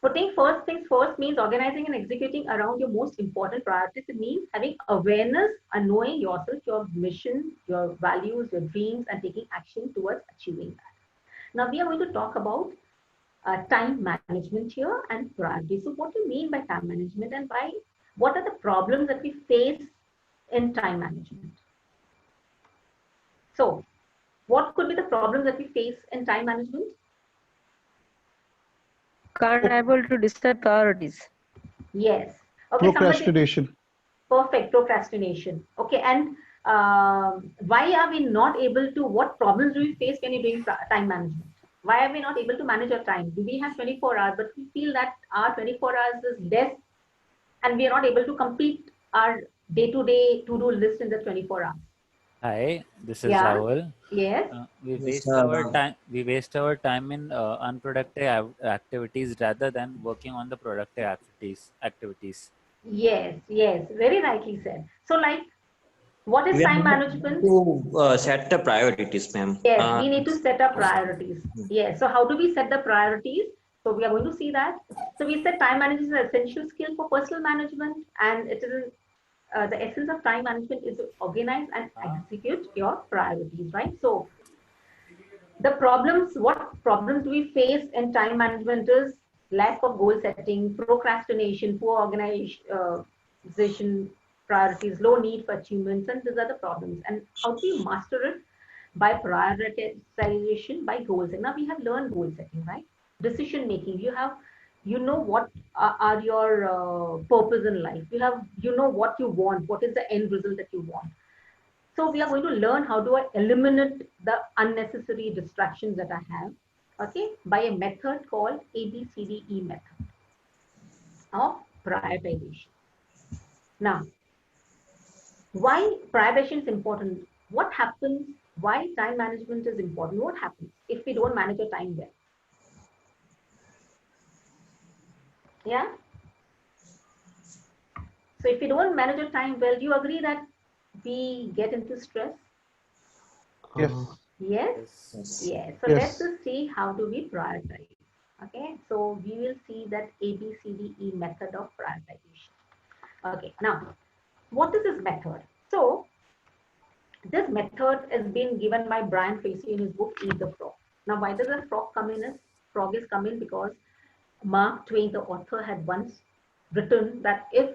putting first things first means organizing and executing around your most important priorities. It means having awareness and knowing yourself, your mission, your values, your dreams, and taking action towards achieving that. Now we are going to talk about time management here and priority. So what do you mean by time management and what are the problems that we face in time management? So what could be the problems that we face in time management? Can't able to decide priorities. Yes. Okay. Procrastination. Perfect. Procrastination. Okay. And why are we not able to, what problems do we face when you're doing time management? Why are we not able to manage our time? Do we have 24 hours, but we feel that our 24 hours is less and we are not able to complete our day-to-day to-do list in the 24 hours? Hi, this is Yeah. Rahul. Yes. We Yes, waste sir. our time. We waste our time in unproductive activities rather than working on the productive activities. Yes, yes, very rightly said. So, like, what is We time have management? to set the priorities, ma'am. Yes, we need to set up priorities. Yes. So, how do we set the priorities? So, we are going to see that. So, we said time management is an essential skill for personal management, and it is the essence of time management is to organize and execute your priorities, right? So, the problems, what problems do we face in time management is lack of goal setting, procrastination, poor organization, priorities, low need for achievements, and these are the problems. And how do we master it? By prioritization, by goal setting. Now we have learned goal setting, right? Decision making. You know what are your purpose in life. You know what you want. What is the end result that you want? So we are going to learn how do I eliminate the unnecessary distractions that I have, okay, by a method called ABCDE method of prioritization. Now, why prioritization is important? What happens? Why time management is important? What happens if we don't manage our time well? Yeah. So if we don't manage our time well, do you agree that we get into stress? Yes. Yes. Yes. So let's just see how do we prioritize. Okay. So we will see that ABCDE method of prioritization. Okay. Now, what is this method? So this method has been given by Brian Tracy in his book Eat the Frog. Now, why does the frog come in? Frog is come in because Mark Twain, the author, had once written that if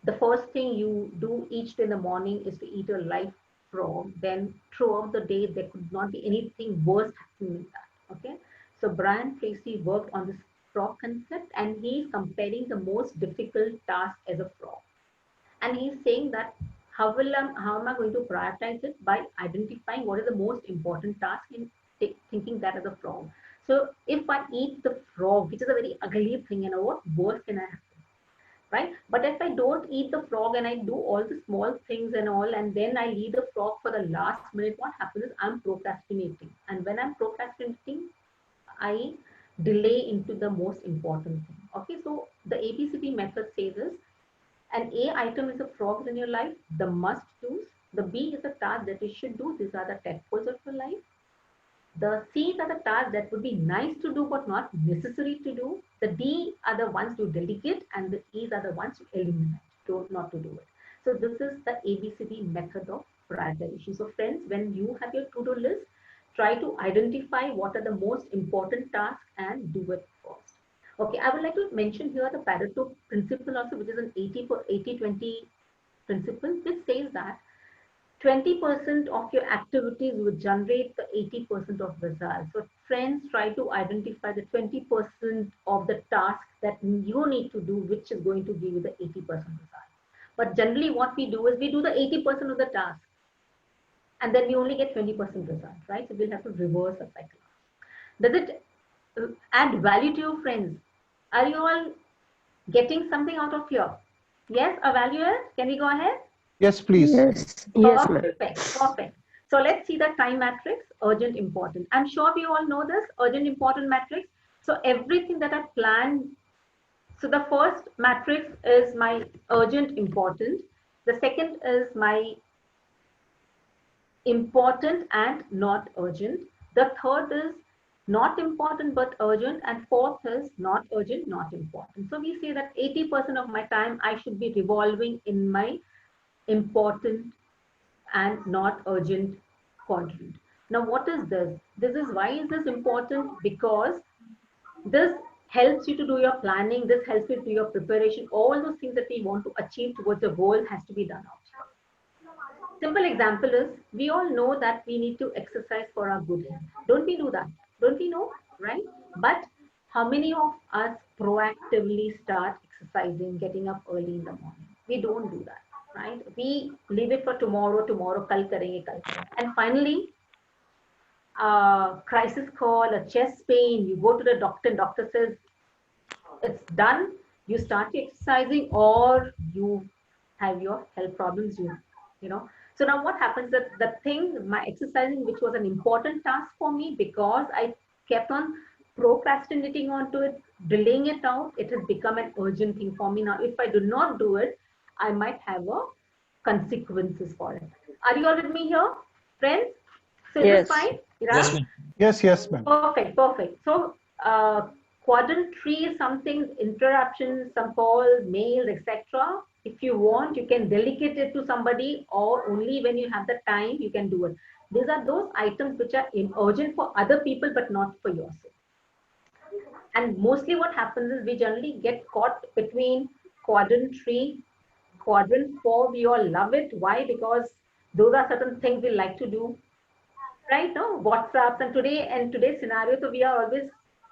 the first thing you do each day in the morning is to eat a live frog, then throughout the day there could not be anything worse happening than that. Okay, so Brian Tracy worked on this frog concept, and he's comparing the most difficult task as a frog, and he's saying that how am I going to prioritize it by identifying what is the most important task and thinking that as a frog. So if I eat the frog, which is a very ugly thing, what worse can I have? Right? But if I don't eat the frog and I do all the small things and all, and then I leave the frog for the last minute, what happens is I'm procrastinating. And when I'm procrastinating, I delay into the most important thing. Okay, so the ABCD method says this. An A item is a frog in your life, the must do's. The B is a task that you should do. These are the tadpoles of your life. The C's are the tasks that would be nice to do but not necessary to do. The D are the ones to delegate, and the E's are the ones to eliminate, not to do it. So this is the ABCD method of prioritization. So friends, when you have your to-do list, try to identify what are the most important tasks and do it first. Okay, I would like to mention here the Pareto principle also, which is an 80-20 principle, which says that 20% of your activities will generate the 80% of results. So friends, try to identify the 20% of the task that you need to do, which is going to give you the 80% result. But generally what we do is we do the 80% of the task, and then we only get 20% result, right? So we'll have to reverse the cycle. Does it add value to your friends? Are you all getting something out of here? Yes, a value is? Can we go ahead? Yes, please. Yes. Yes, ma'am. Perfect. So let's see the time matrix, urgent, important. I'm sure we all know this, urgent, important matrix. So everything that I plan, so the first matrix is my urgent, important. The second is my important and not urgent. The third is not important but urgent, and fourth is not urgent, not important. So we say that 80% of my time I should be revolving in my important and not urgent quadrant. Now, what is this? Why is this important? Because this helps you to do your planning. This helps you to do your preparation. All those things that we want to achieve towards a goal has to be done out. Simple example is, we all know that we need to exercise for our good health. Don't we do that? Don't we know, right? But how many of us proactively start exercising, getting up early in the morning? We don't do that, right? We leave it for tomorrow, kal karenge. And finally, crisis call, a chest pain, you go to the doctor and doctor says it's done, you start exercising, or you have your health problems, you know. So now what happens that the thing, my exercising, which was an important task for me, because I kept on procrastinating onto it, delaying it out, it has become an urgent thing for me. Now, if I do not do it, I might have a consequences for it. Are you all with me here, friends? So is this fine? Yes, ma'am. Yes, ma'am. Perfect, perfect. So quadrant 3 is something, interruptions, some calls, mails, etc. If you want, you can delegate it to somebody, or only when you have the time, you can do it. These are those items which are urgent for other people, but not for yourself. And mostly what happens is we generally get caught between quadrant 3, quadrant 4. We all love it. Why? Because those are certain things we like to do. Right? No, WhatsApps, and today's scenario, so we are always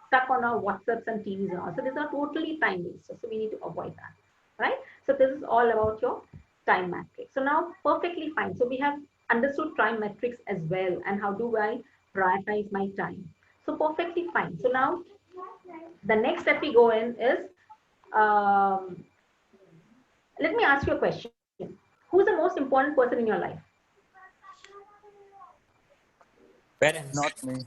stuck on our WhatsApps and TVs and all. So these are totally time wasters. So we need to avoid that. Right? So this is all about your time matrix. So now perfectly fine. So we have understood time matrix as well, and how do I prioritize my time. So perfectly fine. So now the next step we go in is, let me ask you a question. Who's the most important person in your life? Parents. Not me.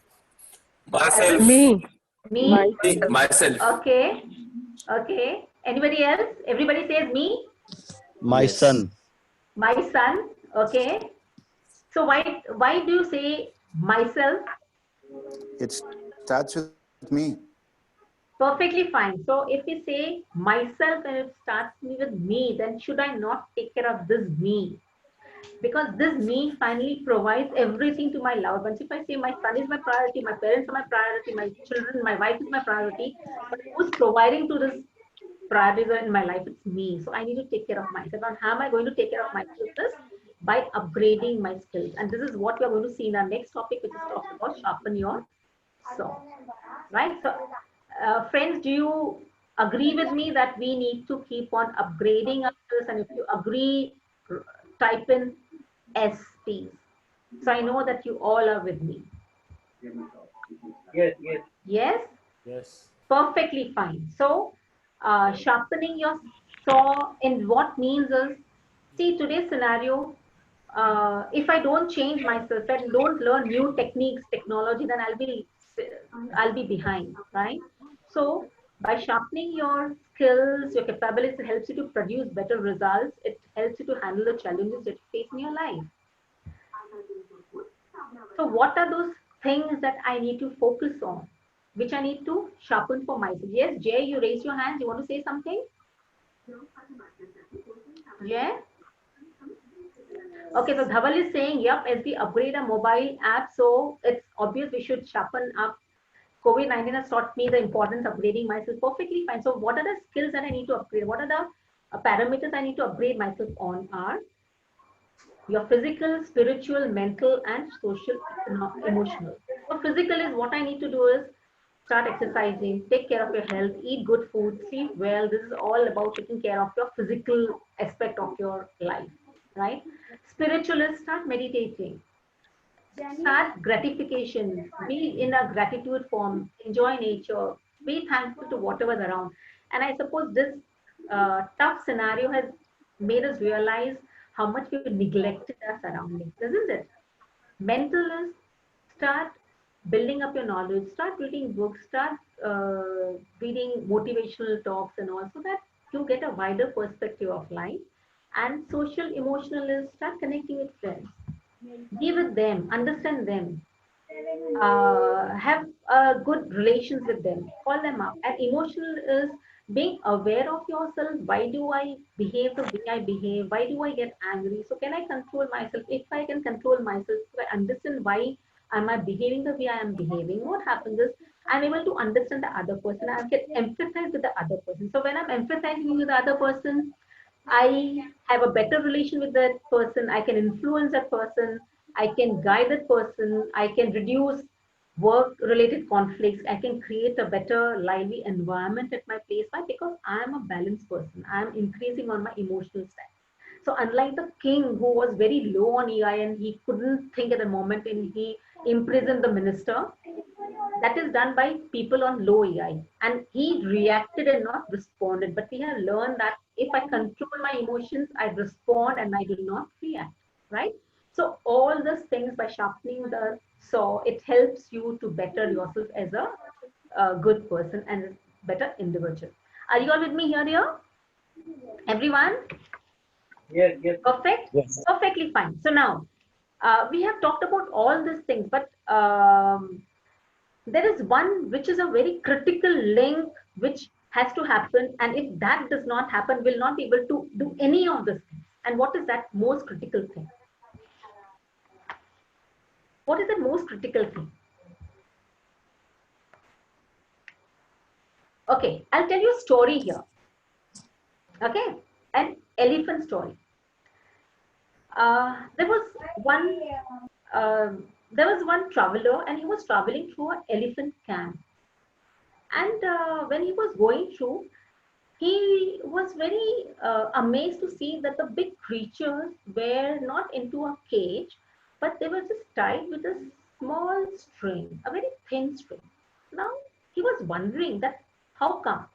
Myself. Me. Me? Myself. Okay. Okay. Anybody else? Everybody says me? My son. My son. Okay. So why do you say myself? It starts with me. Perfectly fine. So if we say myself and it starts with me, then should I not take care of this me? Because this me finally provides everything to my loved ones. If I say my son is my priority, my parents are my priority, my children, my wife is my priority, but who's providing to this priorities in my life? It's me. So I need to take care of myself. And how am I going to take care of myself? This by upgrading my skills. And this is what we are going to see in our next topic, which is talking about sharpen your saw. Right? So friends, do you agree with me that we need to keep on upgrading our skills? And if you agree, type in S, please. So I know that you all are with me. Yes, yes. Yes? Yes. Perfectly fine. So sharpening your saw in what means is, see, today's scenario, if I don't change myself and don't learn new techniques, technology, then I'll be behind, right? So by sharpening your skills, your capabilities, it helps you to produce better results. It helps you to handle the challenges that you face in your life. So what are those things that I need to focus on, which I need to sharpen for myself? Yes, Jay, you raise your hand. You want to say something? Yeah. Okay, so Dhaval is saying, yep, as we upgrade a mobile app, so it's obvious we should sharpen up. COVID-19 has taught me the importance of upgrading myself. Perfectly fine. So what are the skills that I need to upgrade? What are the parameters I need to upgrade myself on are your physical, spiritual, mental, and social, emotional. So physical is what I need to do is start exercising, take care of your health, eat good food, sleep well. This is all about taking care of your physical aspect of your life, right? Spiritual is start meditating, start gratification, be in a gratitude form, enjoy nature, be thankful to whatever's around. And I suppose this tough scenario has made us realize how much we've neglected our surroundings, isn't it? Mental is start building up your knowledge, start reading books, start reading motivational talks and all, so that you get a wider perspective of life. And social emotional is start connecting with friends, be with them, understand them, have good relations with them, call them up. And emotional is being aware of yourself. Why do I behave the way I behave? Why do I get angry? So can I control myself? If I can control myself, so I understand why am I behaving the way I am behaving. What happens is I'm able to understand the other person. I can empathize with the other person. So when I'm empathizing with the other person, I have a better relation with that person. I can influence that person. I can guide that person. I can reduce work-related conflicts. I can create a better, lively environment at my place. Why? Because I am a balanced person. I am increasing on my emotional side. So unlike the king who was very low on EI and he couldn't think at the moment and he imprisoned the minister, that is done by people on low EI. And he reacted and not responded. But we have learned that if I control my emotions, I respond and I do not react, right? So all these things, by sharpening the saw, it helps you to better yourself as a good person and a better individual. Are you all with me here? Everyone? Yes, yes. Perfect? Yes. Perfectly fine. So now, we have talked about all these things, but there is one which is a very critical link which has to happen, and if that does not happen, we'll not be able to do any of this things. And what is that most critical thing? What is the most critical thing? Okay, I'll tell you a story here. Okay, an elephant story. There was one traveler, and he was traveling through an elephant camp. And when he was going through, he was very amazed to see that the big creatures were not into a cage, but they were just tied with a small string, a very thin string. Now he was wondering that how come.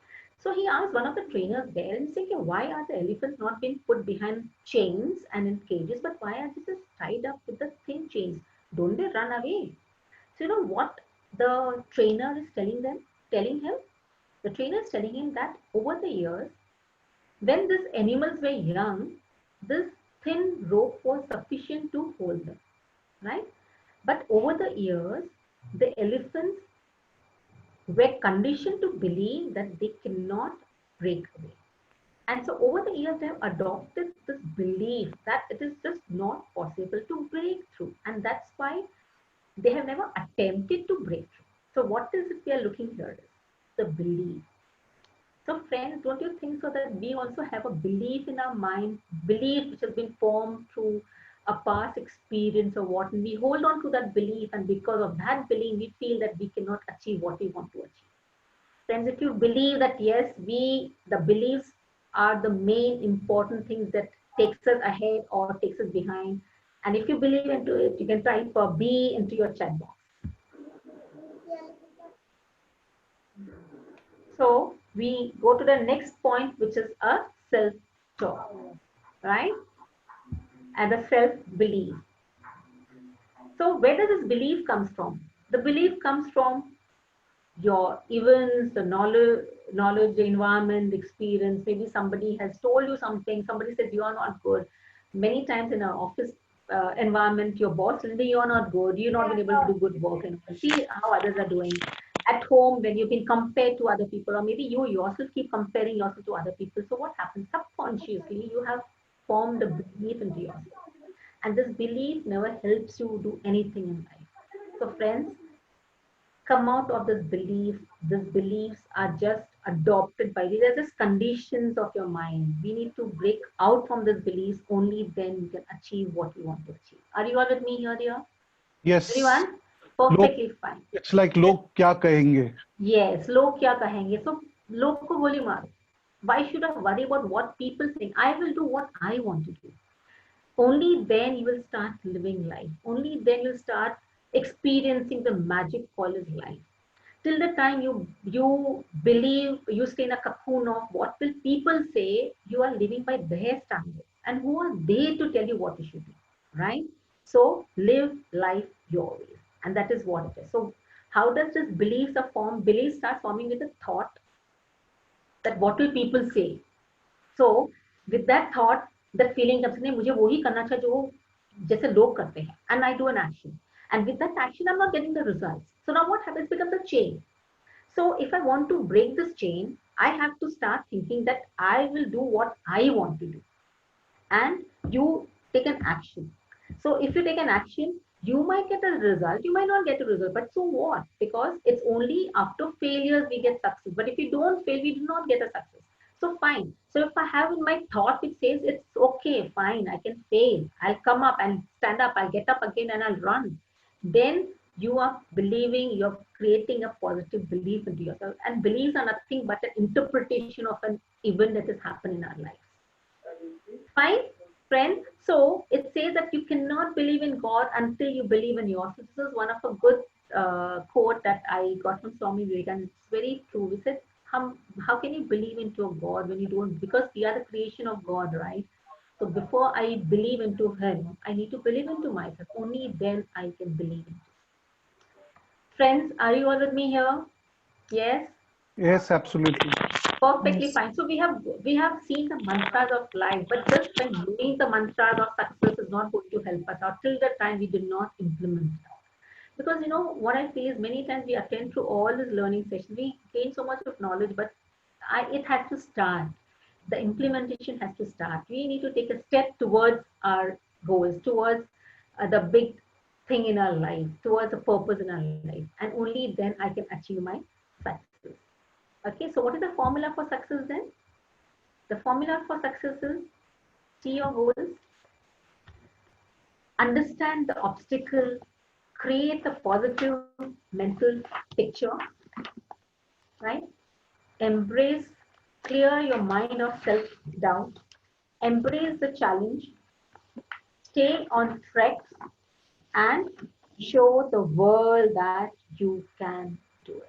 So he asked one of the trainers there and said, why are the elephants not being put behind chains and in cages, but why are they just tied up with the thin chains? Don't they run away? So you know what the trainer is telling him? The trainer is telling him that over the years, when these animals were young, this thin rope was sufficient to hold them, right? But over the years, the elephants were conditioned to believe that they cannot break away. And so over the years, they have adopted this belief that it is just not possible to break through. And that's why they have never attempted to break through. So what is it we are looking here is the belief. So friends, don't you think so that we also have a belief in our mind, belief which has been formed through a past experience or what, and we hold on to that belief, and because of that belief, we feel that we cannot achieve what we want to achieve. Friends, if you believe that yes, the beliefs are the main important things that takes us ahead or takes us behind, and if you believe into it, you can type a B into your chat box. So we go to the next point, which is a self-talk, right? And a self-belief. So where does this belief comes from? The belief comes from your events, the knowledge, the environment, the experience. Maybe somebody has told you something. Somebody said you are not good. Many times in an office environment, your boss says you are not good. You're not been able to do good work. And see how others are doing. At home, when you've been compared to other people, or maybe you yourself keep comparing yourself to other people. So what happens? Subconsciously, you have formed a belief into yourself. And this belief never helps you do anything in life. So friends, come out of this belief. These beliefs are just adopted by you. They're just conditions of your mind. We need to break out from these beliefs. Only then you can achieve what you want to achieve. Are you all with me here, dear? Yes. Everyone? Perfectly fine. It's like log kya kahenge. Yes, log kya kahenge. So log ko goli maro. Why should I worry about what people think? I will do what I want to do. Only then you will start living life. Only then you'll start experiencing the magic called as life. Till the time you believe, you stay in a cocoon of what will people say, you are living by their standards. And who are they to tell you what you should do, right? So live life your way. And that is what it is. So how does this beliefs are formed? Beliefs start forming with a thought that what will people say? So with that thought, that feeling comes in, मुझे वही करना चाहिए जो जैसे लोग करते हैं, and I do an action. And with that action, I'm not getting the results. So now what happens? It becomes a chain. So if I want to break this chain, I have to start thinking that I will do what I want to do. And you take an action. So if you take an action, you might get a result, you might not get a result, but so what? Because it's only after failures we get success. But if we don't fail, we do not get a success. So fine. So if I have in my thought which says it's okay, fine, I can fail, I'll come up and stand up, I'll get up again and I'll run. Then you are believing, you're creating a positive belief into yourself. And beliefs are nothing but an interpretation of an event that has happened in our lives. Fine? friends, so it says that you cannot believe in God until you believe in yourself. This is one of a good quote that I got from Swami Vivekananda. It's very true. He said, how can you believe into a God when you don't? Because we are the creation of God, right? So before I believe into Him, I need to believe into myself. Only then I can believe into. Friends, are you all with me here? Yes. Yes, absolutely. Perfectly Yes. fine. So we have seen the mantras of life, but just by knowing the mantras of success is not going to help us out till the time we did not implement that. Because what I say is many times we attend to all these learning sessions, we gain so much of knowledge, but it has to start. The implementation has to start. We need to take a step towards our goals, towards the big thing in our life, towards a purpose in our life, and only then I can achieve my success. Okay, so what is the formula for success then? The formula for success is see your goals, understand the obstacle, create a positive mental picture, right? Embrace, clear your mind of self-doubt, embrace the challenge, stay on track, and show the world that you can do it.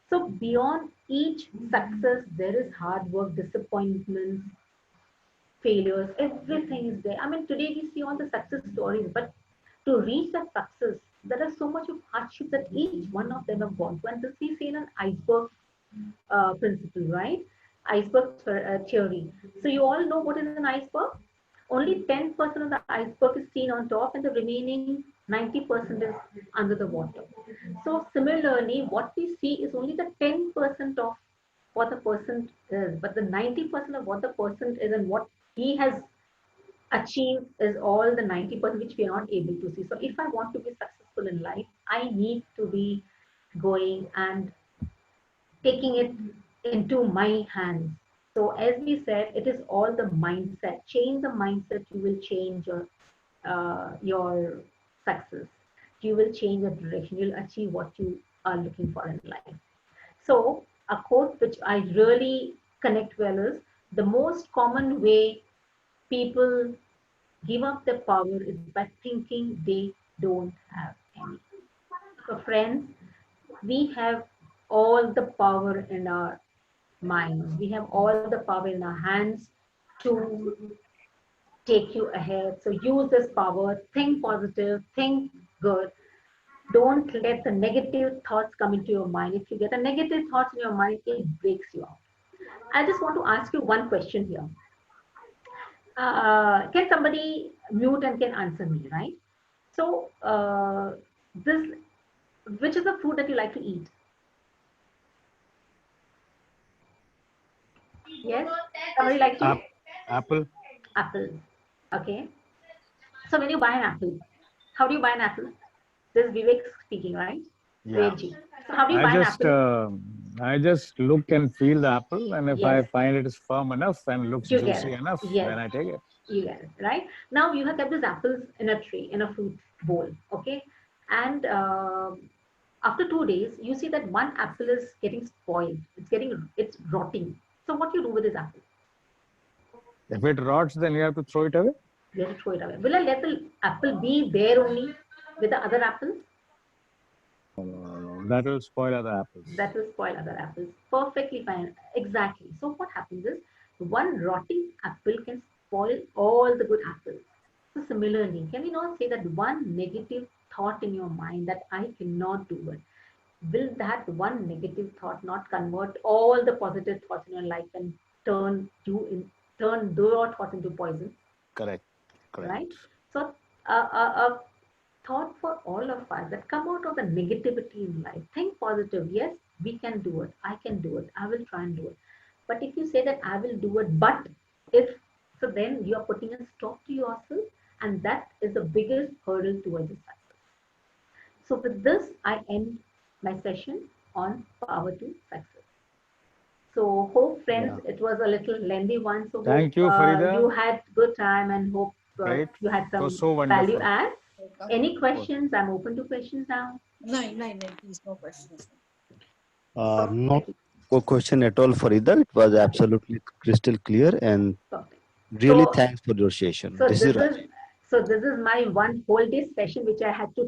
So beyond each success, there is hard work, disappointments, failures, everything is there. I mean, today we see all the success stories, but to reach that success, there are so much of hardship that each one of them have gone through. And this we see in an iceberg principle, right? Iceberg theory. So you all know what is an iceberg? Only 10% of the iceberg is seen on top, and the remaining 90% is under the water. So similarly, what we see is only the 10% of what the person is, but the 90% of what the person is and what he has achieved is all the 90% which we are not able to see. So if I want to be successful in life, I need to be going and taking it into my hands. So as we said, it is all the mindset. Change the mindset, you will change your success. You will change the direction. You'll achieve what you are looking for in life. So a quote which I really connect well is, the most common way people give up their power is by thinking they don't have any. So friends, we have all the power in our minds. We have all the power in our hands to take you ahead. So use this power, think positive, think good. Don't let the negative thoughts come into your mind. If you get a negative thoughts in your mind, it breaks you out. I just want to ask you one question here. Can somebody mute and can answer me, right? So which is the food that you like to eat? Yes, somebody like to? Apple. Apple. Okay. So when you buy an apple, how do you buy an apple? This is Vivek speaking, right? Yeah. Vivek. So how do you buy an apple? I just look and feel the apple, and if Yes. I find it is firm enough and looks juicy enough, then I take it. You get it, right? Now you have kept these apples in a tray, in a fruit bowl, okay? And after 2 days, you see that one apple is getting spoiled. It's rotting. So what do you do with this apple? If it rots, then you have to throw it away. You have to throw it away. Will I let the apple be there only with the other apples? That will spoil other apples. That will spoil other apples. Perfectly fine. Exactly. So what happens is, one rotting apple can spoil all the good apples. So similarly, can we not say that one negative thought in your mind that I cannot do it, will that one negative thought not convert all the positive thoughts in your life and turn your thoughts into poison? Correct. Right? So a thought for all of us that come out of the negativity in life. Think positive. Yes, we can do it. I can do it. I will try and do it. But if you say that I will do it, but if, so then you are putting a stop to yourself, and that is the biggest hurdle towards the success. So with this, I end my session on power to success. So hope, friends, it was a little lengthy one. So thank hope, you, Farida. you had good time, and hope you had some value add. Any questions? I'm open to questions now. No, please, no questions. No question at all, Farida. It was absolutely crystal clear and perfect. Really, So- thanks for your session. So This is Rajiv. this is my one whole day session which I had to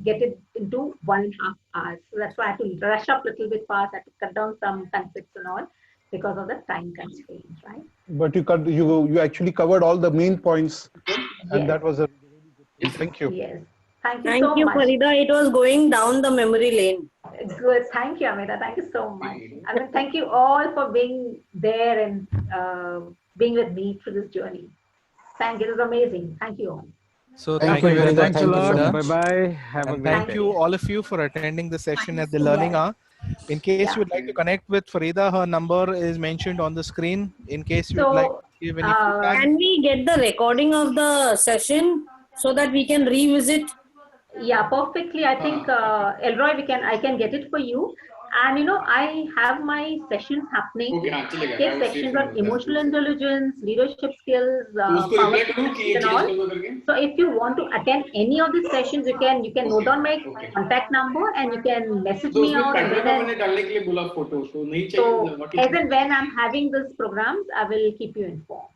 get it into 1.5 hours. So that's why I had to rush up a little bit fast. I had to cut down some concepts and all because of the time constraints, right? But you actually covered all the main points, Yes. and that was a really good thing. Thank you. Yes. Thank you Thank so you, much. Farida. It was going down the memory lane. Good. Thank you, Amita. Thank you so much. I mean, thank you all for being there and being with me through this journey. Thank you. It was amazing. Thank you all. So Thank thank you, you very Farida. much, Thanks a lot. Farida. Bye bye. Have a And great thank day. you all of you for attending the session at the Learning Yes. Hour. In case Yeah. you would like to connect with Farida, her number is mentioned on the screen. In case you would like So, to give any feedback. Can we get the recording of the session so that we can revisit? yeah, perfectly. I think Elroy, I can get it for you. And I have my sessions happening. Okay, sections on emotional intelligence, leadership skills, power and all. So if you want to attend any of these sessions, you can note down my contact number and you can message me out. And so as and when I'm having these programs, I will keep you informed.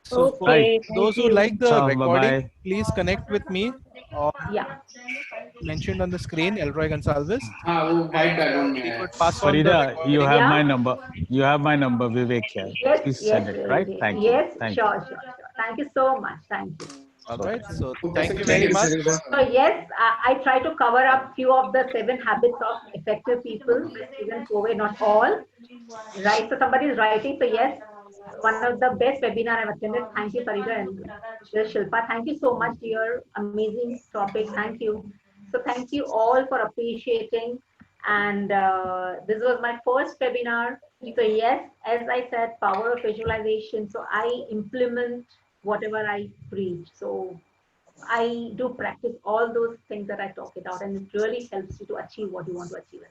So for Okay, those who thank you. like the Bye-bye. recording, please connect with me or Yeah. mentioned on the screen, Elroy Gonsalves. And we could pass on the Farida, recording. you have Yeah. my number. You have my number, Vivek here. Yes, Please yes, send it, right? Thank you. yes, Thank sure. Thank you so much. Thank you. All right. So thank you very much. So yes, I try to cover up few of the 7 habits of effective people with Stephen Covey, not all. Right. So somebody is writing. So yes, one of the best webinar I've attended. Thank you, Farida and Shilpa. Thank you so much, dear. Amazing topic. Thank you. So thank you all for appreciating. And this was my first webinar. So yes, as I said, power of visualization. So I implement whatever I preach. So I do practice all those things that I talk it out, and it really helps you to achieve what you want to achieve.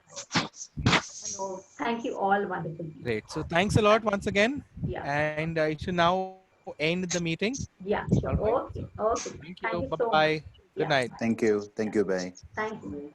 So thank you all, wonderful people. Great. So thanks a lot once again. Yeah. And I should now end the meeting. Yeah, sure. All right. Okay. Okay. Thank Thank you. you so Bye-bye. much. Good Yeah. night. Thank you. Thank you. Bye. Thank you.